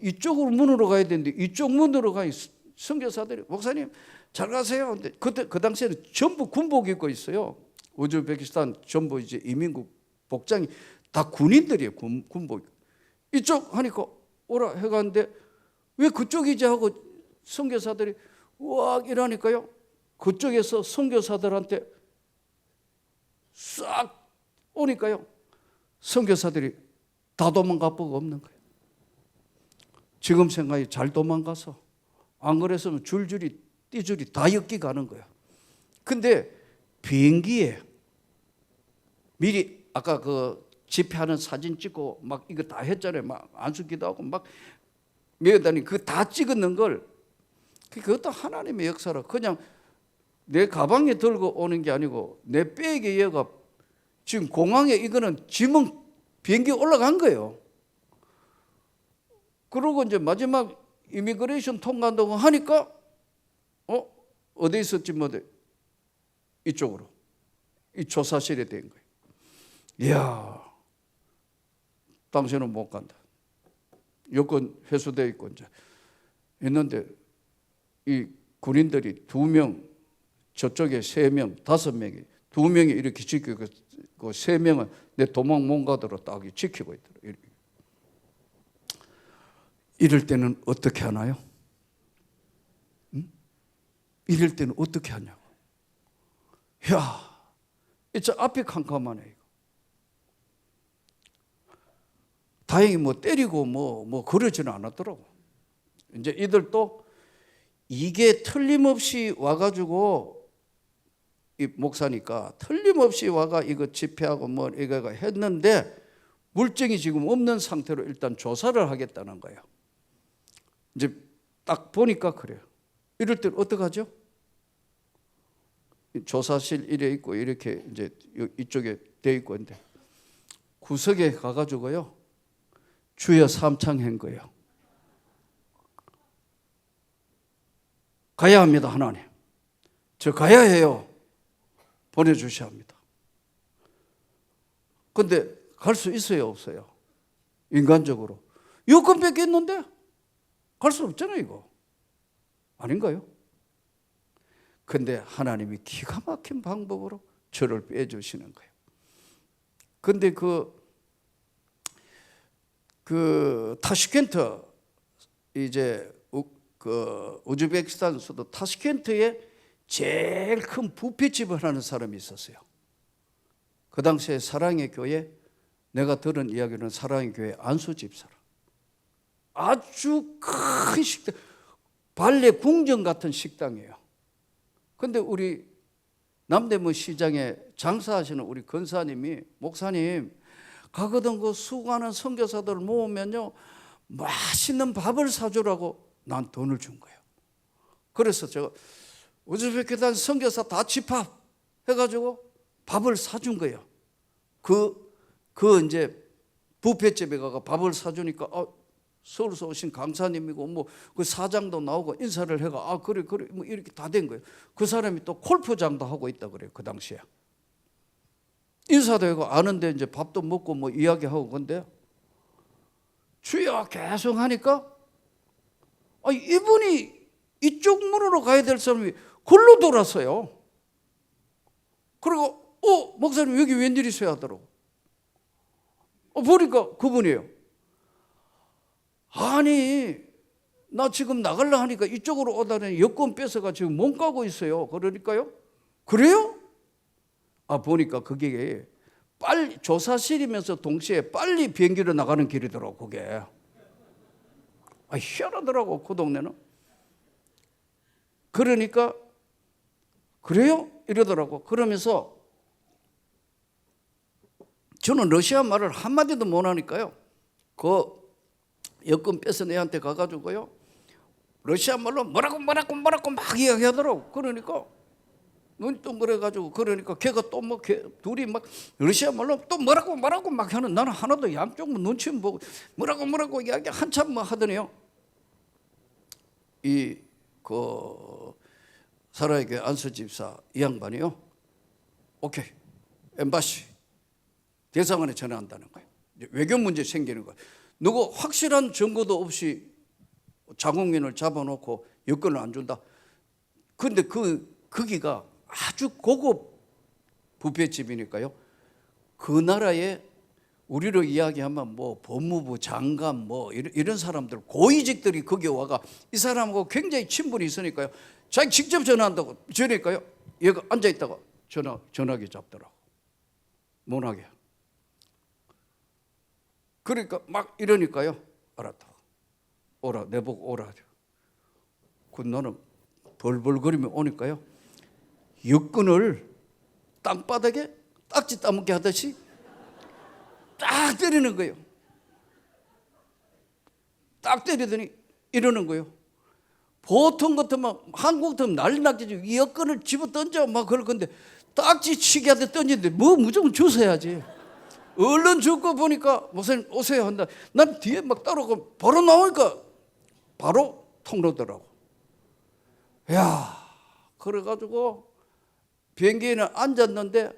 이쪽으로 문으로 가야 되는데 이쪽 문으로 가니 선교사들이 목사님 잘 가세요. 근데 그때 그 당시에는 전부 군복 입고 있어요. 우즈베키스탄 전부 이제 이민국 복장이 다 군인들이에요. 군복. 이쪽 하니까 오라 해가는데 왜 그쪽이지 하고 선교사들이 우악 이러니까요. 그쪽에서 선교사들한테 싹 오니까요. 선교사들이 다 도망가 보고 없는 거예요. 지금 생각이 잘 도망가서 안 그랬으면 줄줄이 띠줄이 다 엮기 가는 거야. 근데 비행기에 미리 아까 그 집회하는 사진 찍고 막 이거 다 했잖아요. 막 안수기도 하고 막 매다니 그 다 찍었는 걸 그것도 하나님의 역사라. 그냥 내 가방에 들고 오는 게 아니고 내 백에 얘가 지금 공항에 이거는 짐은 비행기 올라간 거예요. 그러고 이제 마지막 이미그레이션 통과한다고 하니까 어디 있었지 뭐 이쪽으로 이 조사실에 된 거예요. 이야, 당신은 못 간다. 여권 회수되어 있고 이제 있는데 이 군인들이 2명, 저쪽에 3명, 5명이 2명이 이렇게 지키고 3명은 내 도망 못 가도록 딱 지키고 있더라. 이럴 때는 어떻게 하나요? 응? 이럴 때는 어떻게 하냐고. 야, 진짜 앞이 캄캄하네 이거. 다행히 뭐 때리고 뭐 그러지는 않았더라고. 이제 이들도 이게 틀림없이 와가지고 이 목사니까 틀림없이 와가 이거 집회하고 뭐 이거 했는데 물증이 지금 없는 상태로 일단 조사를 하겠다는 거예요. 이제 딱 보니까 그래요. 이럴 때 어떡하죠? 조사실 이래 있고 이렇게 이제 이쪽에 돼 있고 있는데 구석에 가가지고요 주여 삼창한 거예요. 가야 합니다. 하나님, 저 가야 해요. 보내주셔야 합니다. 근데 갈 수 있어요, 없어요? 인간적으로 여권 뺏겼는데 갈 수 없잖아요, 이거. 아닌가요? 근데 하나님이 기가 막힌 방법으로 저를 빼주시는 거예요. 근데 그 타슈켄트 이제 그 우즈베키스탄 수도 타슈켄트에 제일 큰 뷔페집을 하는 사람이 있었어요. 그 당시에 사랑의 교회, 내가 들은 이야기는 사랑의 교회 안수 집사라. 아주 큰 식당, 발레 궁전 같은 식당이에요. 근데 우리 남대문 시장에 장사하시는 우리 권사님이 목사님 가거든 그 수고하는 선교사들 모으면요 맛있는 밥을 사주라고 난 돈을 준 거예요. 그래서 제가 우즈베키스탄 선교사 다 집합해가지고 밥을 사준 거예요. 그 이제 뷔페집에 가서 밥을 사주니까 서울에서 오신 강사님이고 뭐 그 사장도 나오고 인사를 해가 그래 뭐 이렇게 다 된 거예요. 그 사람이 또 골프장도 하고 있다 그래요. 그 당시에 인사도 하고 아는데 이제 밥도 먹고 뭐 이야기하고 근데 주여 계속 하니까 이분이 이쪽 문으로 가야 될 사람이 글로 돌았어요. 그리고 목사님 여기 웬일이세요 하더라고. 보니까 그분이에요. 아니 나 지금 나가려 하니까 이쪽으로 오다니 여권 뺏어가 지금 못 가고 있어요. 그러니까요. 그래요? 보니까 그게 빨리 조사실이면서 동시에 빨리 비행기로 나가는 길이더라고 그게. 희한하더라고 그 동네는. 그러니까 그래요? 이러더라고. 그러면서 저는 러시아 말을 한마디도 못하니까요 그 여권 뺏어 내한테 가가지고요 러시아 말로 뭐라고 막 이야기하더라고. 그러니까 눈이 동그래가지고 그러니까 걔가 또 뭐 둘이 막 러시아 말로 또 뭐라고 막 하는 나는 하나도 양쪽 눈치 보고 뭐라고 이야기 한참 뭐 하더니요 그 사라의 교회 안수 집사 이 양반이요 오케이 엠바시 대사관에 전화한다는 거예요. 외교 문제 생기는 거예요. 누구 확실한 증거도 없이 자국민을 잡아놓고 여권을 안 준다. 그런데 거기가 아주 고급 뷔페집이니까요. 그 나라에 우리로 이야기하면 뭐 법무부 장관 뭐 이런 사람들 고위직들이 거기 와가 이 사람하고 굉장히 친분이 있으니까요. 자기 직접 전화한다고 저러니까요. 얘가 앉아 있다가 전화기 잡더라고. 못하게. 그러니까 막 이러니까요. 알았다. 오라, 내보고 오라. 그 너는 벌벌거리며 오니까요, 여권을 땅바닥에 딱지 따먹게 하듯이 딱 때리는 거예요. 딱 때리더니 이러는 거예요. 보통 같으면 한국 같으면 난리 났겠지. 이 여권을 집어 던져 막 그럴 건데 딱지 치게 하듯 던지는데 뭐 무조건 주워야지. 얼른 죽고 보니까 무슨 오세요 한다. 난 뒤에 막 따라가고 바로 나오니까 바로 통로더라고. 야, 그래가지고 비행기에는 앉았는데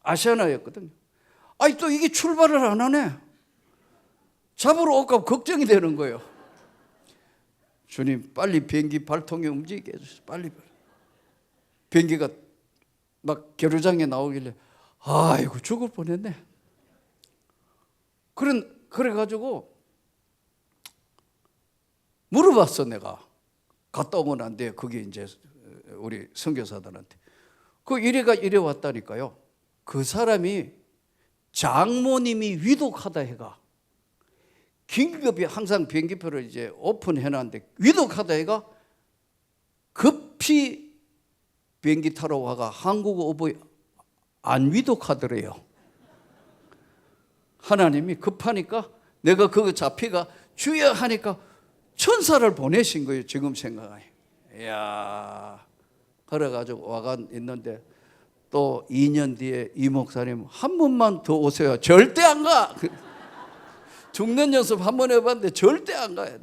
아시아나였거든요. 아니 또 이게 출발을 안 하네. 잡으러 올까 걱정이 되는 거예요. 주님 빨리 비행기 발통에 움직이게 해주세요. 빨리. 비행기가 막 계류장에 나오길래 아이고 죽을 뻔했네. 그래가지고 물어봤어. 내가 갔다 오면 안 돼. 그게 이제 우리 선교사들한테 그 이래가 이래 왔다니까요. 그 사람이 장모님이 위독하다 해가 긴급히 항상 비행기표를 이제 오픈해놨는데 위독하다 해가 급히 비행기 타러 와가 한국어 어버이 안 위독하더래요. 하나님이 급하니까 내가 그거 잡히가 주여 하니까 천사를 보내신 거예요. 지금 생각하니. 이야, 그래가지고 와가 있는데 또 2년 뒤에 이 목사님 한 번만 더 오세요. 절대 안 가. 죽는 연습 한 번 해봤는데 절대 안 가요.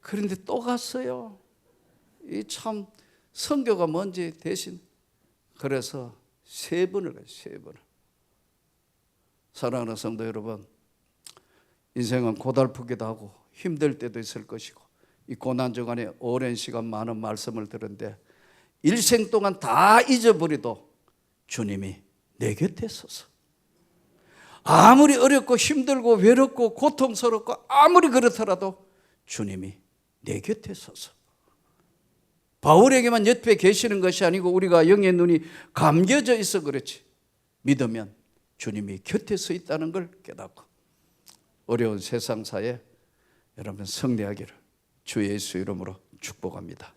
그런데 또 갔어요. 이 참 선교가 뭔지 대신 그래서 3번을 가요. 3번을. 사랑하는 성도 여러분, 인생은 고달프기도 하고 힘들 때도 있을 것이고 이 고난중간에 오랜 시간 많은 말씀을 들었는데 일생 동안 다 잊어버려도 주님이 내 곁에 서서 아무리 어렵고 힘들고 외롭고 고통스럽고 아무리 그렇더라도 주님이 내 곁에 서서 바울에게만 옆에 계시는 것이 아니고 우리가 영의 눈이 감겨져 있어 그렇지 믿으면 주님이 곁에 서 있다는 걸 깨닫고 어려운 세상사에 여러분 승리하기를 주 예수 이름으로 축복합니다.